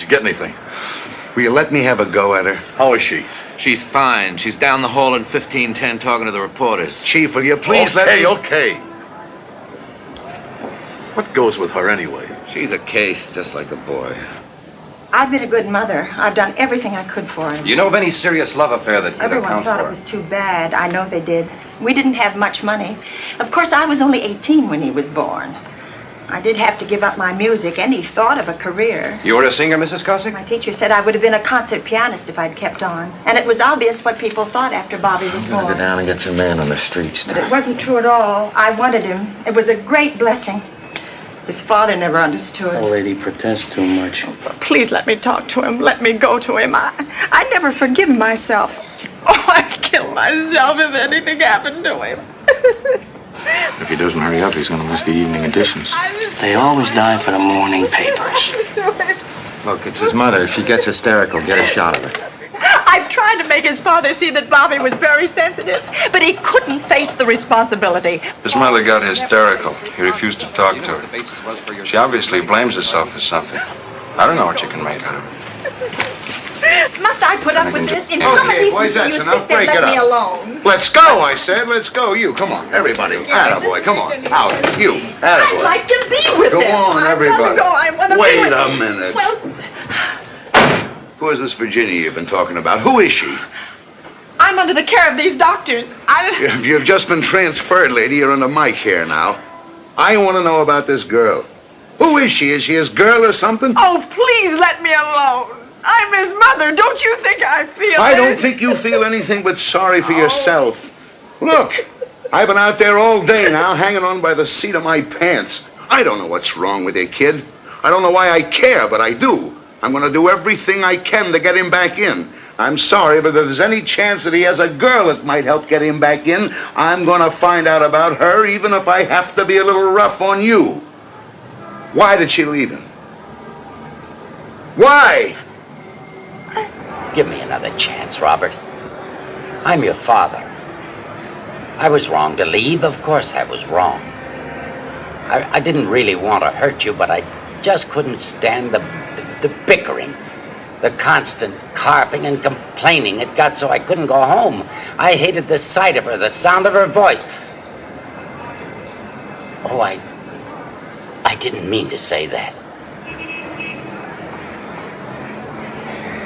Get anything? Will you let me have a go at her? How is she? She's fine. She's down the hall in 1510 talking to the reporters. Chief, will you please let me... Okay. What goes with her anyway? She's a case, just like the boy. I've been a good mother. I've done everything I could for him. Do you know of any serious love affair that could Everyone account thought for it was too bad. I know they did. We didn't have much money. Of course, I was only 18 when he was born. I did have to give up my music, any thought of a career. You were a singer, Mrs. Cossack? My teacher said I would have been a concert pianist if I'd kept on. And it was obvious what people thought after Bobby was born. Go down and get some man on the streets. But it wasn't true at all. I wanted him. It was a great blessing. His father never understood. Old lady protests too much. Please let me talk to him. Let me go to him. I'd never forgive myself. Oh, I'd kill myself if anything happened to him. If he doesn't hurry up, he's going to miss the evening editions. They always die for the morning papers. Look, it's his mother. If she gets hysterical, get a shot of it. I've tried to make his father see that Bobby was very sensitive, but he couldn't face the responsibility. His mother got hysterical. He refused to talk to her. She obviously blames herself for something. I don't know what you can make out of it. Must I put up with this? In Okay, boys, that's enough. Break it let me up. alone. Let's go, I said. Let's go. You, come on. Everybody. Attaboy, come on. Out. You. I'd Attaboy. like to be with Go him. on, I everybody. want to go. I want to be Wait with a him. minute. Well, Who is this Virginia you've been talking about? Who is she? I'm under the care of these doctors. You've just been transferred, lady. You're under my care now. I want to know about this girl. Who is she? Is she his girl or something? Oh, please let me alone. I'm his mother. Don't you think I feel I it? don't think you feel anything but sorry for yourself. Look, I've been out there all day now, hanging on by the seat of my pants. I don't know what's wrong with your kid. I don't know why I care, but I do. I'm going to do everything I can to get him back in. I'm sorry, but if there's any chance that he has a girl that might help get him back in, I'm going to find out about her, even if I have to be a little rough on you. Why did she leave him? Why? Give me another chance, Robert. I'm your father. I was wrong to leave. Of course I was wrong. I didn't really want to hurt you, but I just couldn't stand the bickering, the constant carping and complaining. It got so I couldn't go home. I hated the sight of her, the sound of her voice. Oh, I didn't mean to say that.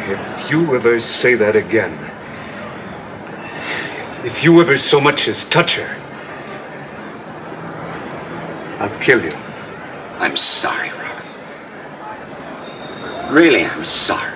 If you ever say that again, if you ever so much as touch her, I'll kill you. I'm sorry, Robert. Really, I'm sorry.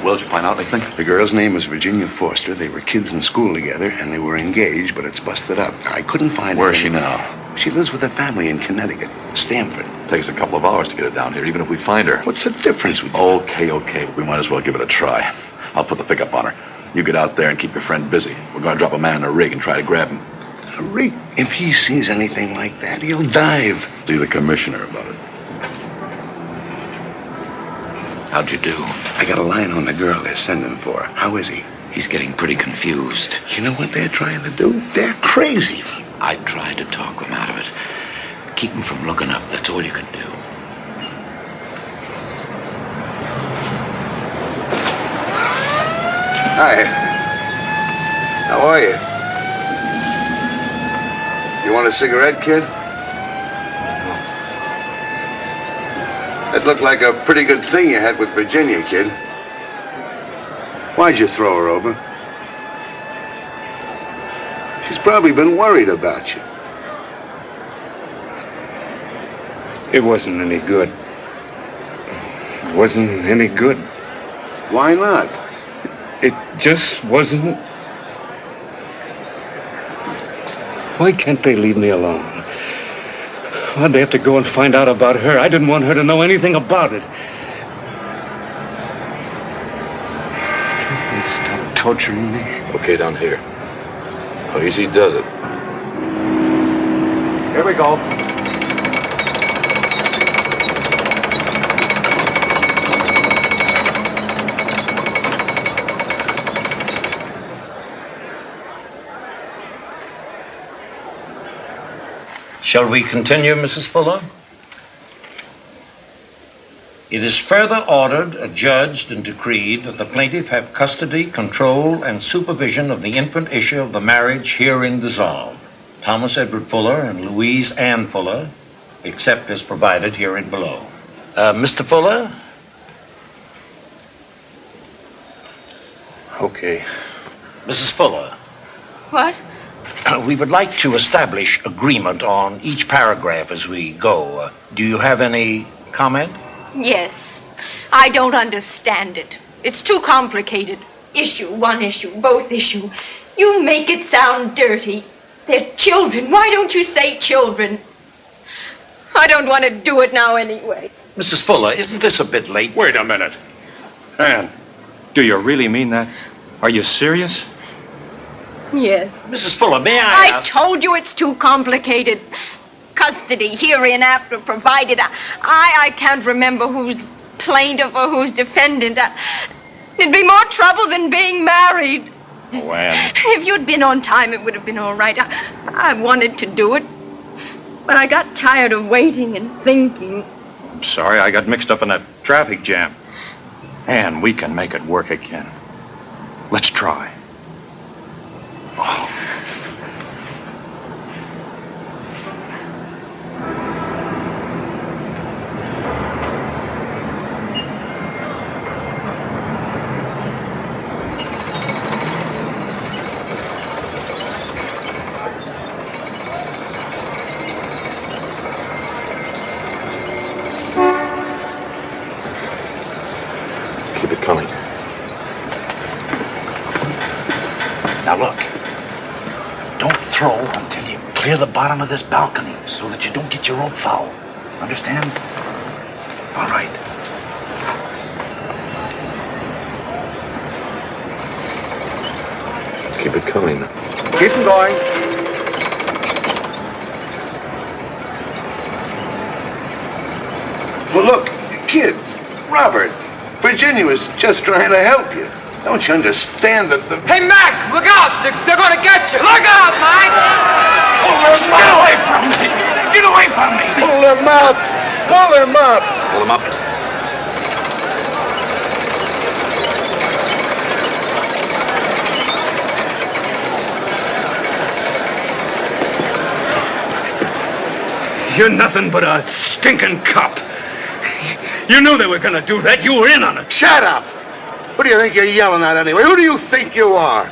Well, did you find out anything? The girl's name was Virginia Foster. They were kids in school together, and they were engaged, but it's busted up. I couldn't find her. Where is she now? She lives with her family in Connecticut, Stamford. Takes a couple of hours to get her down here, even if we find her. What's the difference with you? Okay. We might as well give it a try. I'll put the pickup on her. You get out there and keep your friend busy. We're going to drop a man in a rig and try to grab him. A rig? If he sees anything like that, he'll dive. See the commissioner about it. How'd you do? I got a line on the girl they're sending for. How is he? He's getting pretty confused. You know what they're trying to do? They're crazy. I tried to talk them out of it. Keep them from looking up. That's all you can do. Hi. How are you? You want a cigarette, kid? That looked like a pretty good thing you had with Virginia, kid. Why'd you throw her over? She's probably been worried about you. It wasn't any good. It wasn't any good. Why not? It just wasn't. Why can't they leave me alone? Why'd they have to go and find out about her? I didn't want her to know anything about it. Can't they stop torturing me? Okay, down here. Oh, easy does it. Here we go. Shall we continue, Mrs. Fuller? It is further ordered, adjudged, and decreed that the plaintiff have custody, control, and supervision of the infant issue of the marriage herein dissolved, Thomas Edward Fuller and Louise Ann Fuller, except as provided herein below. Mr. Fuller, Okay. Mrs. Fuller, What? we would like to establish agreement on each paragraph as we go. Do you have any comment? Yes. I don't understand it. It's too complicated. Issue, one issue, both issue. You make it sound dirty. They're children. Why don't you say children? I don't want to do it now anyway. Mrs. Fuller, isn't this a bit late? Wait a minute. Anne, do you really mean that? Are you serious? Yes. Mrs. Fuller, may I ask? I told you it's too complicated. Custody, hereinafter provided. I can't remember who's plaintiff or who's defendant. It'd be more trouble than being married. Oh, Anne. If you'd been on time, it would have been all right. I wanted to do it. But I got tired of waiting and thinking. I'm sorry, I got mixed up in that traffic jam. Anne, we can make it work again. Let's try. Oh. Keep it coming. Now look, don't throw until you clear the bottom of this balcony so that you don't get your rope foul. Understand? All right. Keep it coming. Keep them going. Well, look, kid, Robert, Virginia was just trying to help you. Don't you understand that the... Hey, Mac, look out! They're going to get you! Look out, Mike! Get away from me! Get away from me! Pull them up! Pull them up! Pull him up. You're nothing but a stinking cop. You knew they were going to do that. You were in on it. Shut up! Who do you think you're yelling at anyway? Who do you think you are?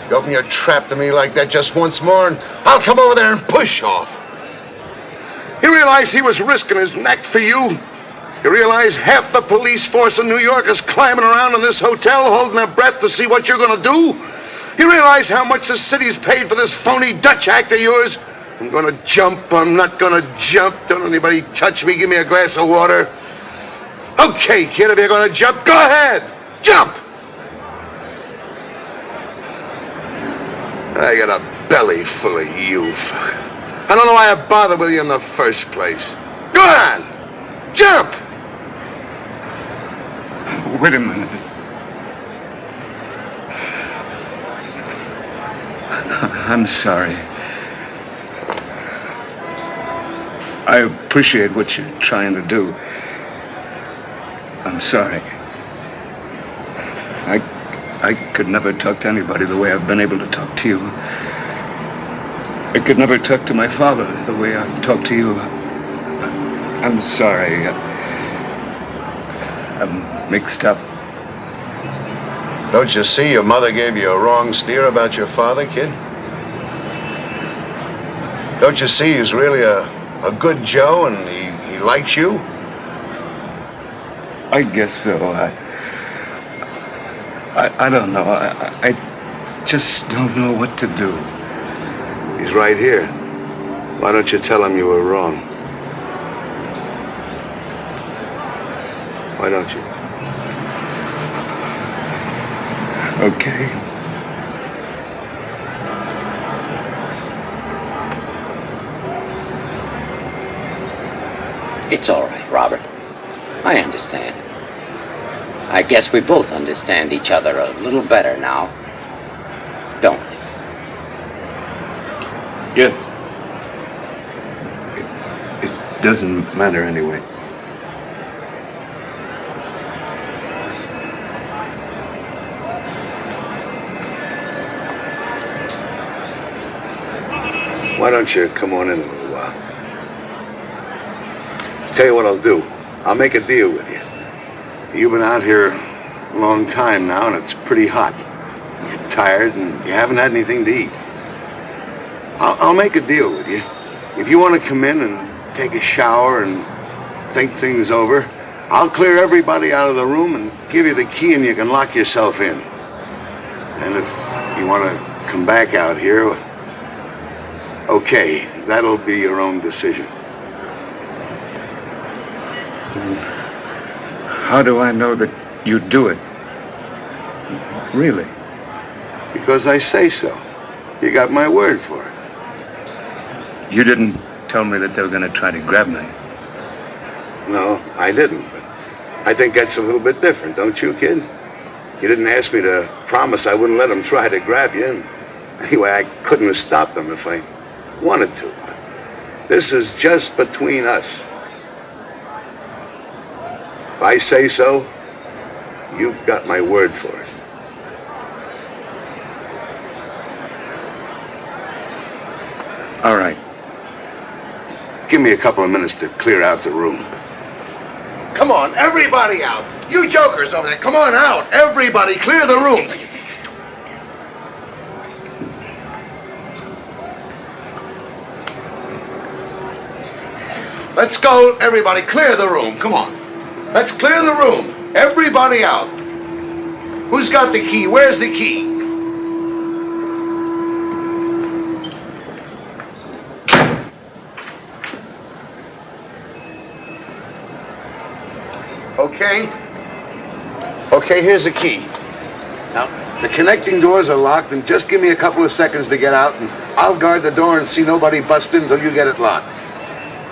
You open your trap to me like that just once more, and I'll come over there and push off. You realize he was risking his neck for you? You realize half the police force in New York is climbing around in this hotel holding their breath to see what you're going to do? You realize how much the city's paid for this phony Dutch act of yours? I'm going to jump. I'm not going to jump. Don't anybody touch me. Give me a glass of water. Okay, kid, if you're going to jump, go ahead. Jump! I got a belly full of youth. I don't know why I bothered with you in the first place. Go on! Jump! Wait a minute. I'm sorry. I appreciate what you're trying to do. I'm sorry. I could never talk to anybody the way I've been able to talk to you. I could never talk to my father the way I've talked to you. I'm sorry. I'm mixed up. Don't you see your mother gave you a wrong steer about your father, kid? Don't you see he's really a good Joe and he likes you? I guess so. I don't know. I just don't know what to do. He's right here. Why don't you tell him you were wrong? Why don't you? Okay. It's all right, Robert. I understand. I guess we both understand each other a little better now, don't we? Yes. It doesn't matter anyway. Why don't you come on in a little while? Tell you what I'll do. I'll make a deal with you. You've been out here a long time now, and it's pretty hot. tired and you haven't had anything to eat. I'll make a deal with you. If you want to come in and take a shower and think things over, I'll clear everybody out of the room and give you the key and you can lock yourself in. And if you want to come back out here, okay, that'll be your own decision. How do I know that you'd do it? Really? Because I say so. You got my word for it. You didn't tell me that they were going to try to grab me. No, I didn't. But I think that's a little bit different, don't you, kid? You didn't ask me to promise I wouldn't let them try to grab you. And anyway, I couldn't have stopped them if I wanted to. This is just between us. If I say so, you've got my word for it. All right. Give me a couple of minutes to clear out the room. Come on, everybody out. You jokers over there, come on out. Everybody, clear the room. Let's go, everybody, clear the room. Come on. Let's clear the room. Everybody out. Who's got the key? Where's the key? Okay, here's the key. Now, the connecting doors are locked, and just give me a couple of seconds to get out, and I'll guard the door and see nobody bust in until you get it locked.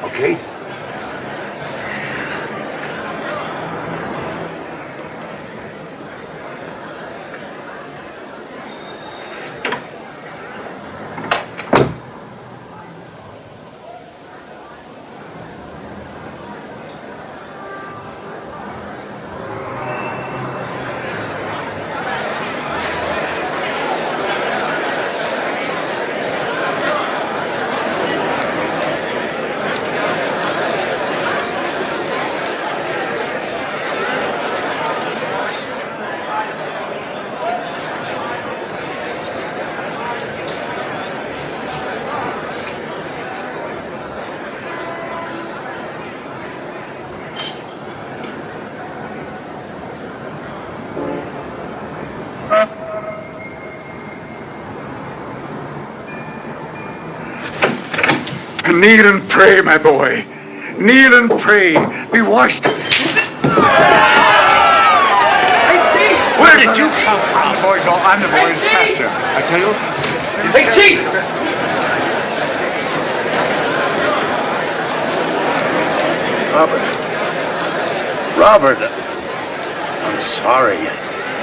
Okay? Kneel and pray, my boy. Kneel and pray. Be washed. Where did you come from? Boys, I'm the boy's pastor. I tell you. Hey, Chief! Robert, I'm sorry.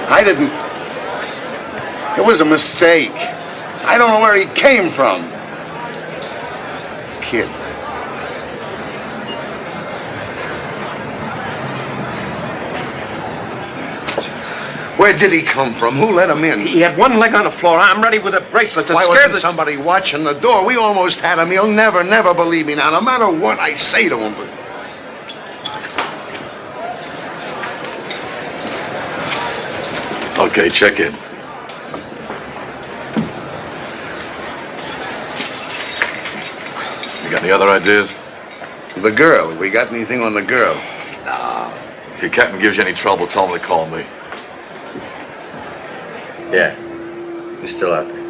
I didn't. It was a mistake. I don't know where he came from. Kid. Where did he come from? Who let him in? He had one leg on the floor, arm ready with a bracelet. Why wasn't somebody watching the door? We almost had him. He'll never believe me now, no matter what I say to him. But... Okay, check in. You got any other ideas? The girl. We got anything on the girl? No. If your captain gives you any trouble, tell him to call me. Yeah. You're still out there.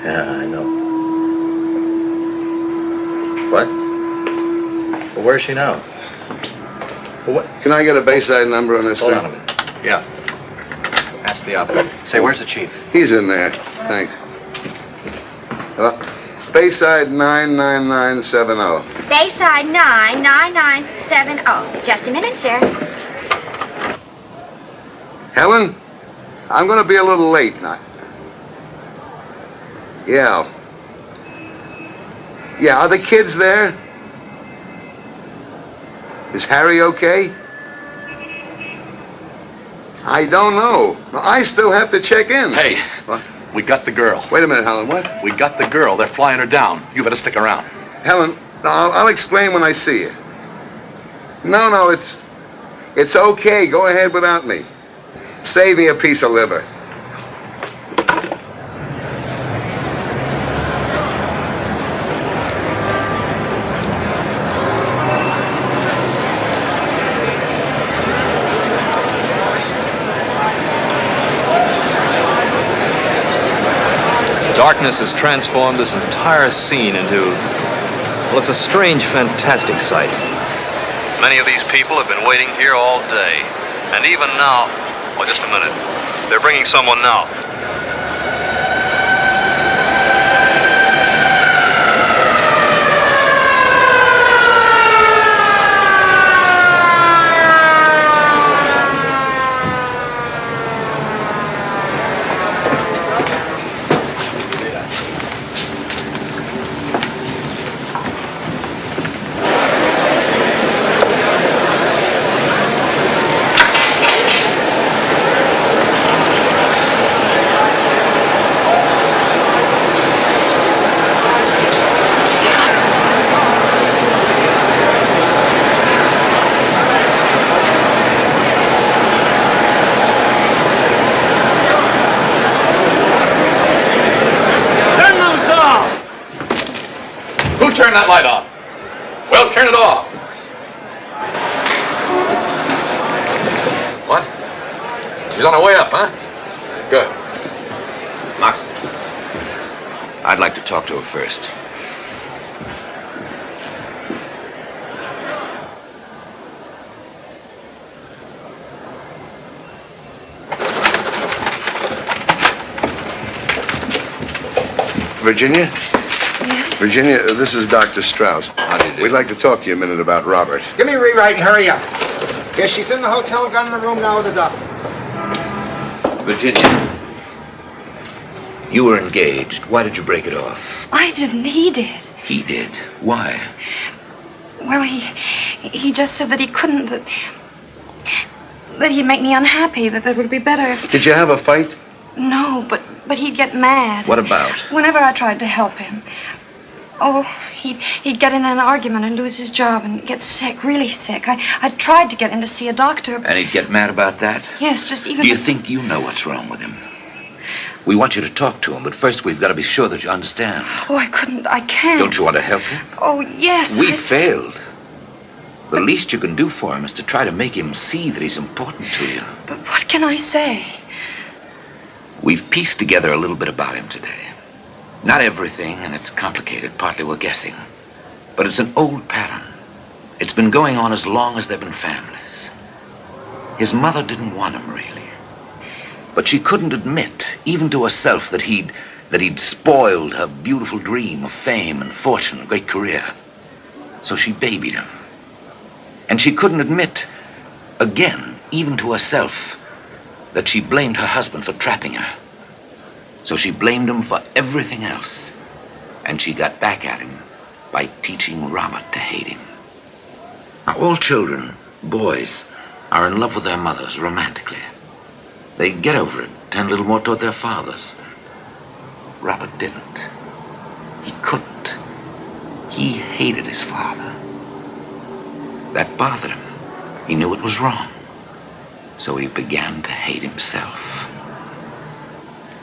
Yeah, I know. What? Well, where's she now? Well, what? Can I get a Bayside number on this Hold thing? on a minute. Yeah. Ask the operator. Say, where's the chief? He's in there. Thanks. Hello? Bayside 99970. Bayside 99970. Just a minute, sir. Helen? I'm going to be a little late now. Yeah. Yeah, are the kids there? Is Harry okay? I don't know. I still have to check in. Hey, what? We got the girl. Wait a minute, Helen, what? We got the girl. They're flying her down. You better stick around. Helen, I'll explain when I see you. No, it's okay. Go ahead without me. Save me a piece of liver. darkness has transformed this entire scene into, well, it's a strange, fantastic sight. Many of these people have been waiting here all day. And even now, oh, just a minute. They're bringing someone now. Turn that light on. Well, turn it off. What? She's on her way up, huh? Good. Moxie, I'd like to talk to her first. Virginia? Yes? Virginia, this is Dr. Strauss. How do you do? We'd like to talk to you a minute about Robert. Give me a rewrite and hurry up. Yes, she's in the hotel, got in the room now with the doctor. Virginia, you were engaged. Why did you break it off? I didn't. He did. He did. Why? Well, he just said that he couldn't, that he'd make me unhappy, that it would be better. Did you have a fight? No, but he'd get mad. What about? Whenever I tried to help him. Oh, he'd get in an argument and lose his job and get sick, really sick. I tried to get him to see a doctor. And he'd get mad about that? Yes, just even... Do you think you know what's wrong with him? We want you to talk to him, but first we've got to be sure that you understand. Oh, I can't. Don't you want to help him? Oh, yes. We failed. The least you can do for him is to try to make him see that he's important to you. But what can I say? We've pieced together a little bit about him today. Not everything, and it's complicated. Partly we're guessing. But it's an old pattern. It's been going on as long as there have been families. His mother didn't want him, really. But she couldn't admit, even to herself, that he'd spoiled her beautiful dream of fame and fortune, a great career. So she babied him. And she couldn't admit, again, even to herself, that she blamed her husband for trapping her. So she blamed him for everything else. And she got back at him by teaching Robert to hate him. Now, all children, boys, are in love with their mothers romantically. They get over it, tend a little more toward their fathers. Robert didn't. He couldn't. He hated his father. That bothered him. He knew it was wrong. So he began to hate himself.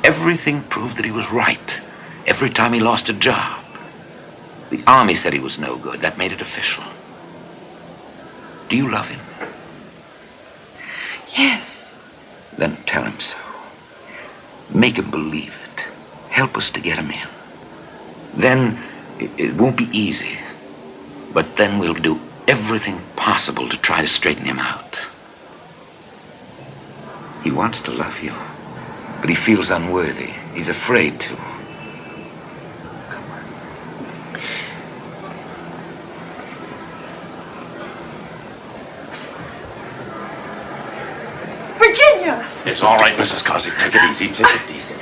Everything proved that he was right. Every time he lost a job. The army said he was no good. That made it official. Do you love him? Yes. Then tell him so. Make him believe it. Help us to get him in. Then it won't be easy. But then we'll do everything possible to try to straighten him out. He wants to love you, but he feels unworthy. He's afraid to. Come on. Virginia! It's all right, Mrs. Cosy. Take it easy. Take it easy.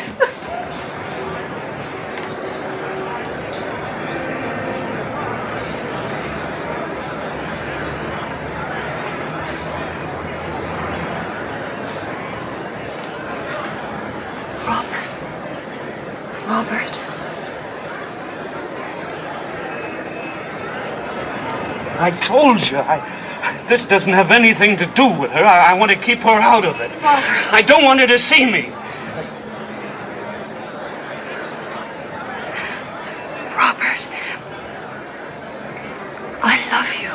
Robert. I told you, this doesn't have anything to do with her. I want to keep her out of it. Robert. I don't want her to see me. Robert. I love you.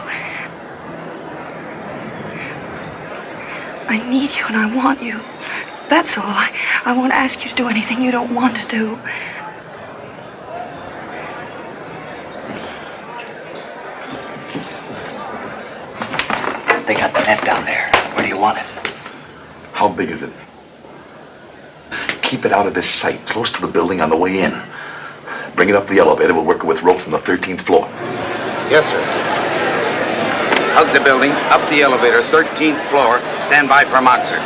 I need you and I want you. That's all. I won't ask you to do anything you don't want to do. tent down there. Where do you want it? How big is it? Keep it out of his sight, close to the building on the way in. Bring it up the elevator. We'll work it with rope from the 13th floor. Yes, sir. Hug the building, up the elevator, 13th floor. Stand by for Moxer.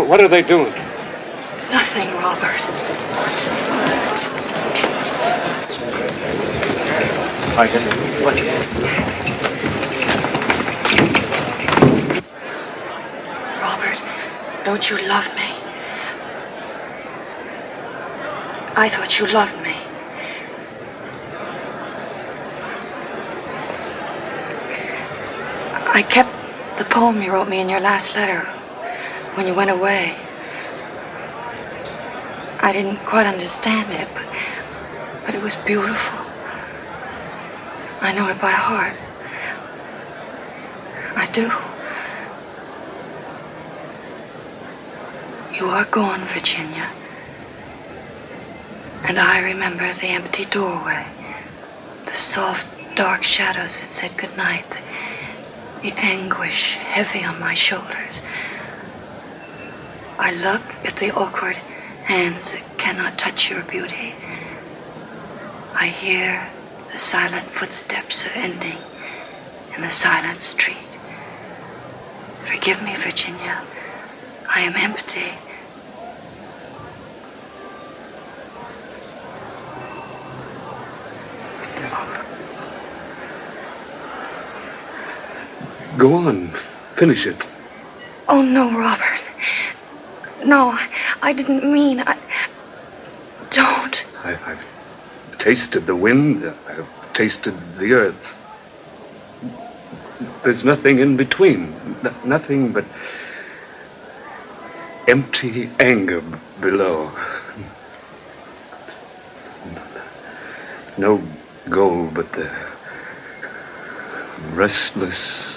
What are they doing? Nothing, Robert. I can let you. Robert, don't you love me? I thought you loved me. I kept the poem you wrote me in your last letter when you went away. I didn't quite understand it, but it was beautiful. I know it by heart. I do. You are gone, Virginia. And I remember the empty doorway, the soft, dark shadows that said goodnight, the anguish heavy on my shoulders. I look at the awkward hands that cannot touch your beauty. I hear the silent footsteps of ending in the silent street. Forgive me, Virginia. I am empty. Go on. Finish it. Oh, no, Robert. No, I didn't mean... Don't. I've tasted the wind. I've tasted the earth. There's nothing in between. Nothing but empty anger below. No goal but the restless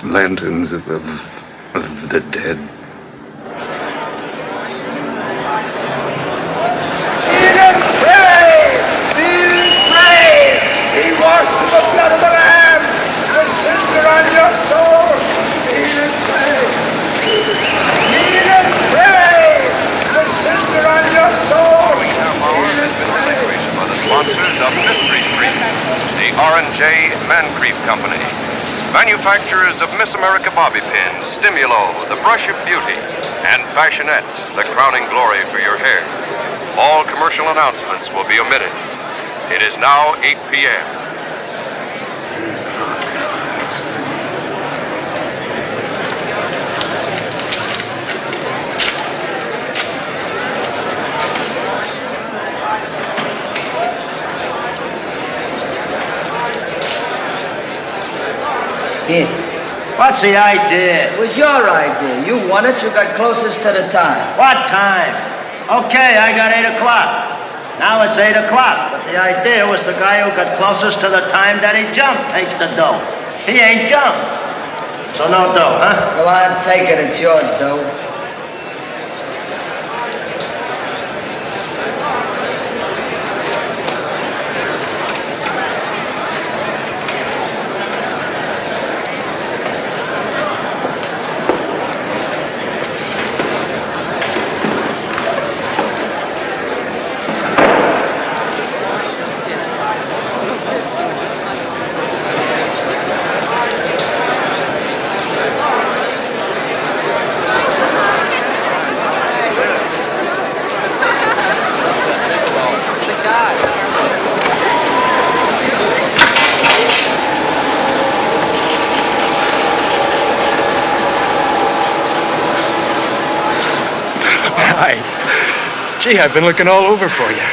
lanterns of the dead. He washed in the blood of the Lamb, the cinder on your soul. Kneel and pray. Kneel and pray. The cinder on your soul. We have has been relinquished by the sponsors of Mystery Street, the R&J Man Creep Company, manufacturers of Miss America bobby pins, Stimulo, the brush of beauty, and Fashionette, the crowning glory for your hair. All commercial announcements will be omitted. It is now 8 p.m. Kid, what's the idea? It was your idea. You won it. You got closest to the time. What time? Okay, I got 8 o'clock. Now it's 8 o'clock. But the idea was the guy who got closest to the time that he jumped takes the dough. He ain't jumped. So no dough, huh? Go on, take it. It's your dough. Gee, I've been looking all over for you.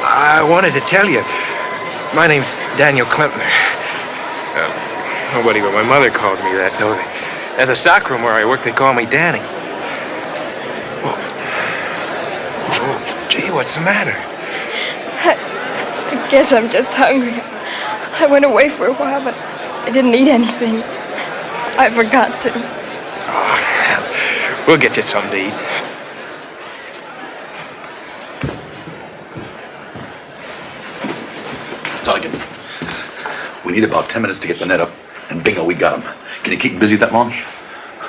I wanted to tell you. My name's Daniel Klempner. Nobody but my mother calls me that, though. At the stockroom where I work, they call me Danny. Oh, gee, what's the matter? I guess I'm just hungry. I went away for a while, but I didn't eat anything. I forgot to. Oh, we'll get you something to eat. Donegan, we need about 10 minutes to get the net up, and bingo, we got him. Can you keep him busy that long?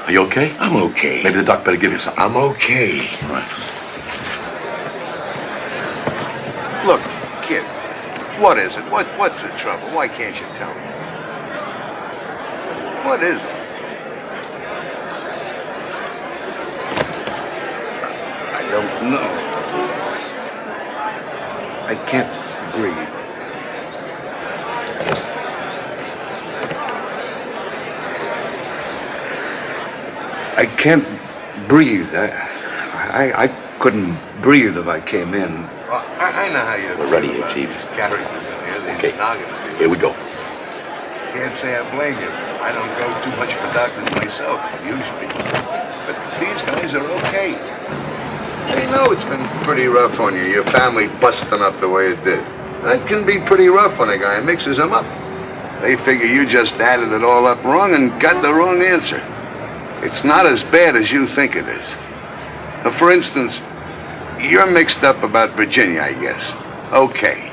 Are you okay? I'm okay. Maybe the doc better give you something. I'm okay. All right. Look, kid, what is it? What's the trouble? Why can't you tell me? What is it? I don't know. I can't breathe. I can't breathe. I couldn't breathe if I came in. Well, I know how you... We're ready here, Chief. Okay, here we go. Can't say I blame you. I don't go too much for doctors myself, usually. But these guys are okay. They know it's been pretty rough on you, your family busting up the way it did. That can be pretty rough on a guy who mixes them up. They figure you just added it all up wrong and got the wrong answer. It's not as bad as you think it is. Now, for instance, you're mixed up about Virginia, I guess. Okay.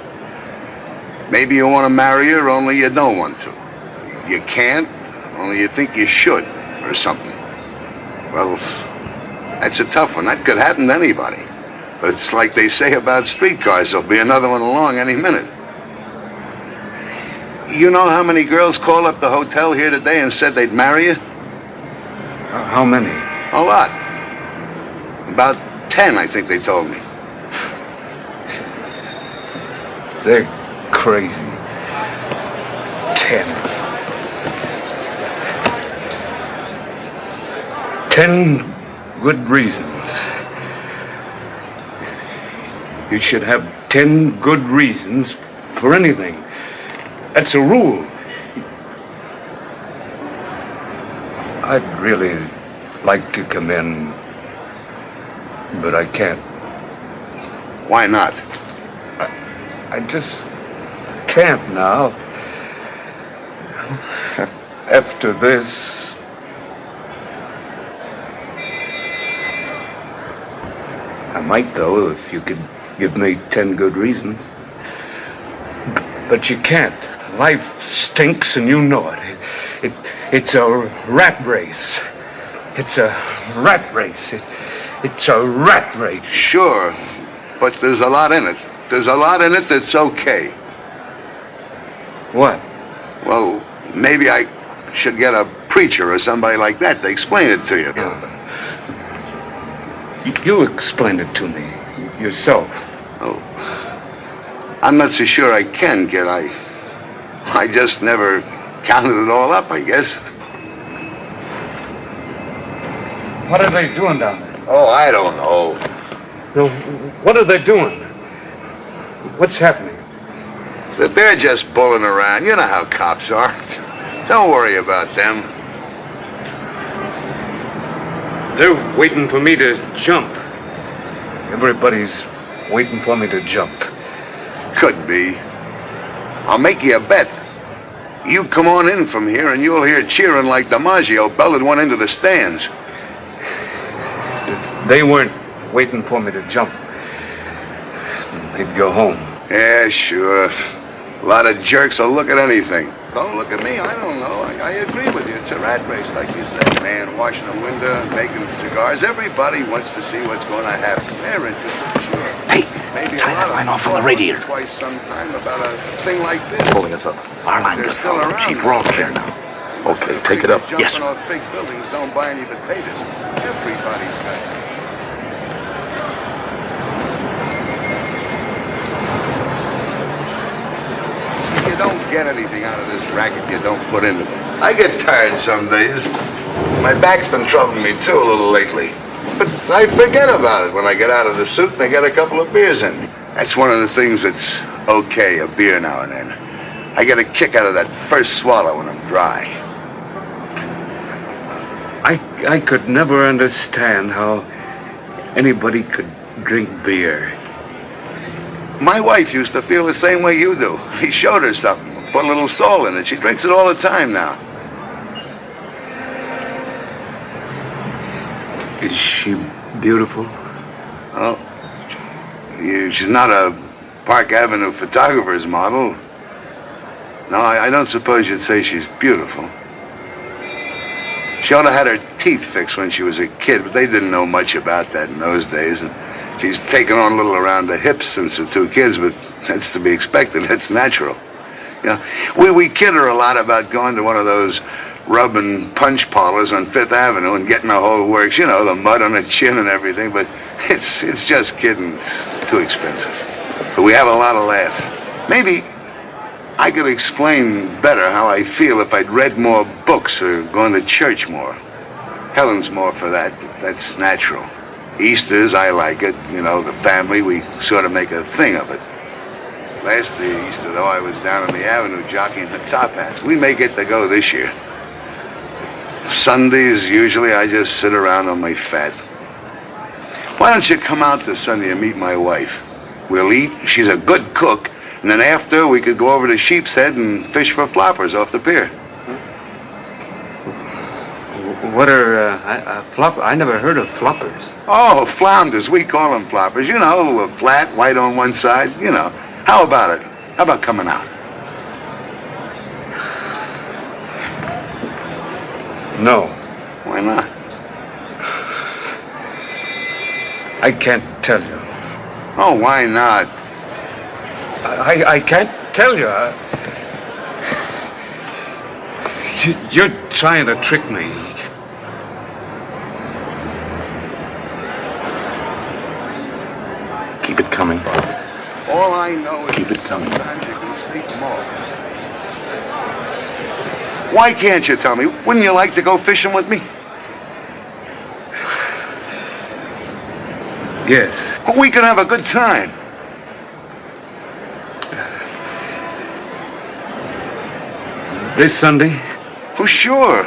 Maybe you want to marry her, only you don't want to. You can't, only you think you should, or something. Well, that's a tough one. That could happen to anybody. But it's like they say about streetcars, there'll be another one along any minute. You know how many girls called up the hotel here today and said they'd marry you? How many? A lot. About 10, I think they told me. They're crazy. 10. 10 good reasons. You should have 10 good reasons for anything. That's a rule. I'd really like to come in, but I can't. Why not? I just can't now. After this, I might, though, if you could give me 10 good reasons. But you can't. Life stinks and you know it. It's a rat race. It's a rat race. It's a rat race. Sure, but there's a lot in it. There's a lot in it that's okay. What? Well, maybe I should get a preacher or somebody like that to explain it to you. You explained it to me yourself. Oh, I'm not so sure I can, kid. I just never counted it all up, I guess. What are they doing down there? Oh, I don't know. No, what are they doing? What's happening? But they're just bulling around. You know how cops are. Don't worry about them. They're waiting for me to jump. Everybody's waiting for me to jump. Could be. I'll make you a bet. You come on in from here and you'll hear cheering like DiMaggio belted one into the stands. If they weren't waiting for me to jump, they'd go home. Yeah, sure. A lot of jerks will look at anything. Don't look at me, I don't know. I agree with you. It's a rat race, like you said. Man washing a window, making cigars. Everybody wants to see what's going to happen. They're interested, sure. Hey, maybe tie that line off on the radiator. Twice sometime about a thing like this. Pulling us up. Our line They're just still followed. around. Chief, we're all clear now. Okay, take it up. Jumping Yes, sir. off big buildings don't buy any potatoes. Everybody's got it. You don't get anything out of this racket you don't put into it. I get tired some days. My back's been troubling me too a little lately. But I forget about it when I get out of the suit and I get a couple of beers in me. That's one of the things that's okay, a beer now and then. I get a kick out of that first swallow when I'm dry. I could never understand how anybody could drink beer. My wife used to feel the same way you do. He showed her something. Put a little salt in it. She drinks it all the time now. Is she beautiful? Oh, she's not a Park Avenue photographer's model. No, I don't suppose you'd say she's beautiful. She ought to have had her teeth fixed when she was a kid, but they didn't know much about that in those days. And she's taken on a little around the hips since the 2 kids, but that's to be expected. That's natural. You know, we kid her a lot about going to one of those rub and punch parlors on Fifth Avenue and getting the whole works. You know, the mud on the chin and everything, but it's just kidding. It's too expensive. But we have a lot of laughs. Maybe I could explain better how I feel if I'd read more books or gone to church more. Helen's more for that, but that's natural. Easter's, I like it. You know, the family, we sort of make a thing of it. Last Easter, though, I was down on the avenue jockeying the top hats. We may get to go this year. Sundays, usually, I just sit around on my fat. Why don't you come out this Sunday and meet my wife? We'll eat. She's a good cook. And then after, we could go over to Sheep's Head and fish for floppers off the pier. What are flop? I never heard of floppers. Oh, flounders. We call them floppers. You know, flat, white on one side. You know. How about it? How about coming out? No. Why not? I can't tell you. Oh, why not? I can't tell you. You're trying to trick me. Keep it coming. All I know is keep it coming. Sometimes you can sleep more. Why can't you tell me? Wouldn't you like to go fishing with me? Yes. Well, we can have a good time. This Sunday? Oh, sure.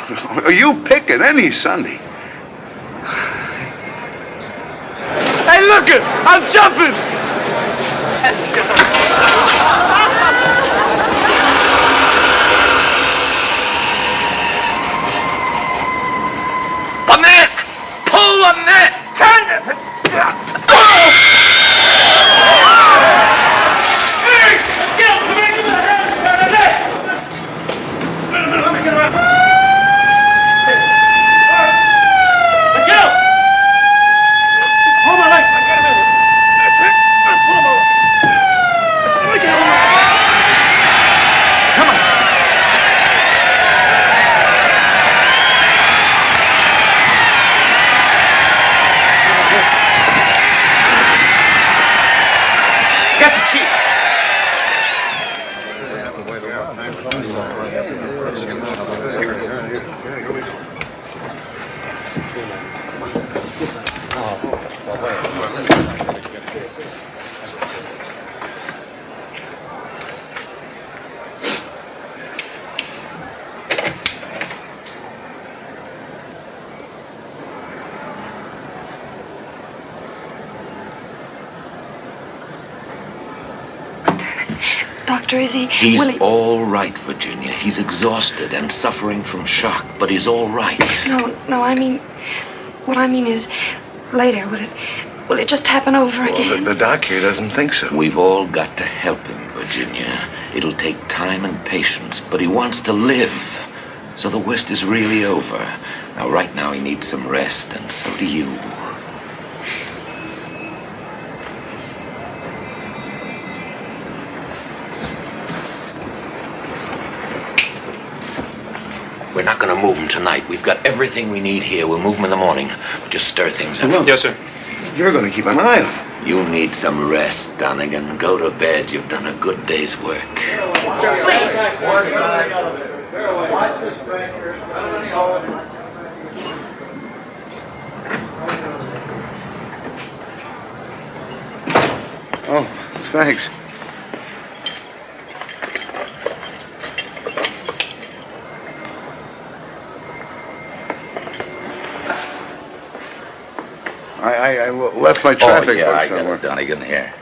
You pick it any Sunday. Hey, look it! I'm jumping! The net! Pull the net! Doctor, is he... He's all right, Virginia. He's exhausted and suffering from shock, but he's all right. No, I mean... What I mean is, later, will it just happen over again? Well, the doc here doesn't think so. We've all got to help him, Virginia. It'll take time and patience, but he wants to live. So the worst is really over. Now, right now, he needs some rest, and so do you. We're not going to move him tonight. We've got everything we need here. We'll move him in the morning. We'll just stir things up. Look, yes, sir. You're going to keep an eye on him. You need some rest, Donegan. Go to bed. You've done a good day's work. Oh, thanks. I left my traffic book I somewhere. got it, Donegan, here.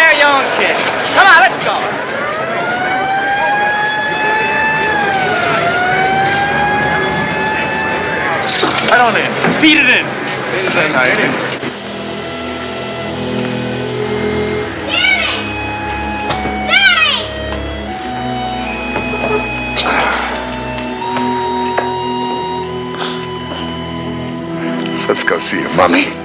care of your own kid. Come on, let's go. Right on in. Feed it in. Let's go see your mommy.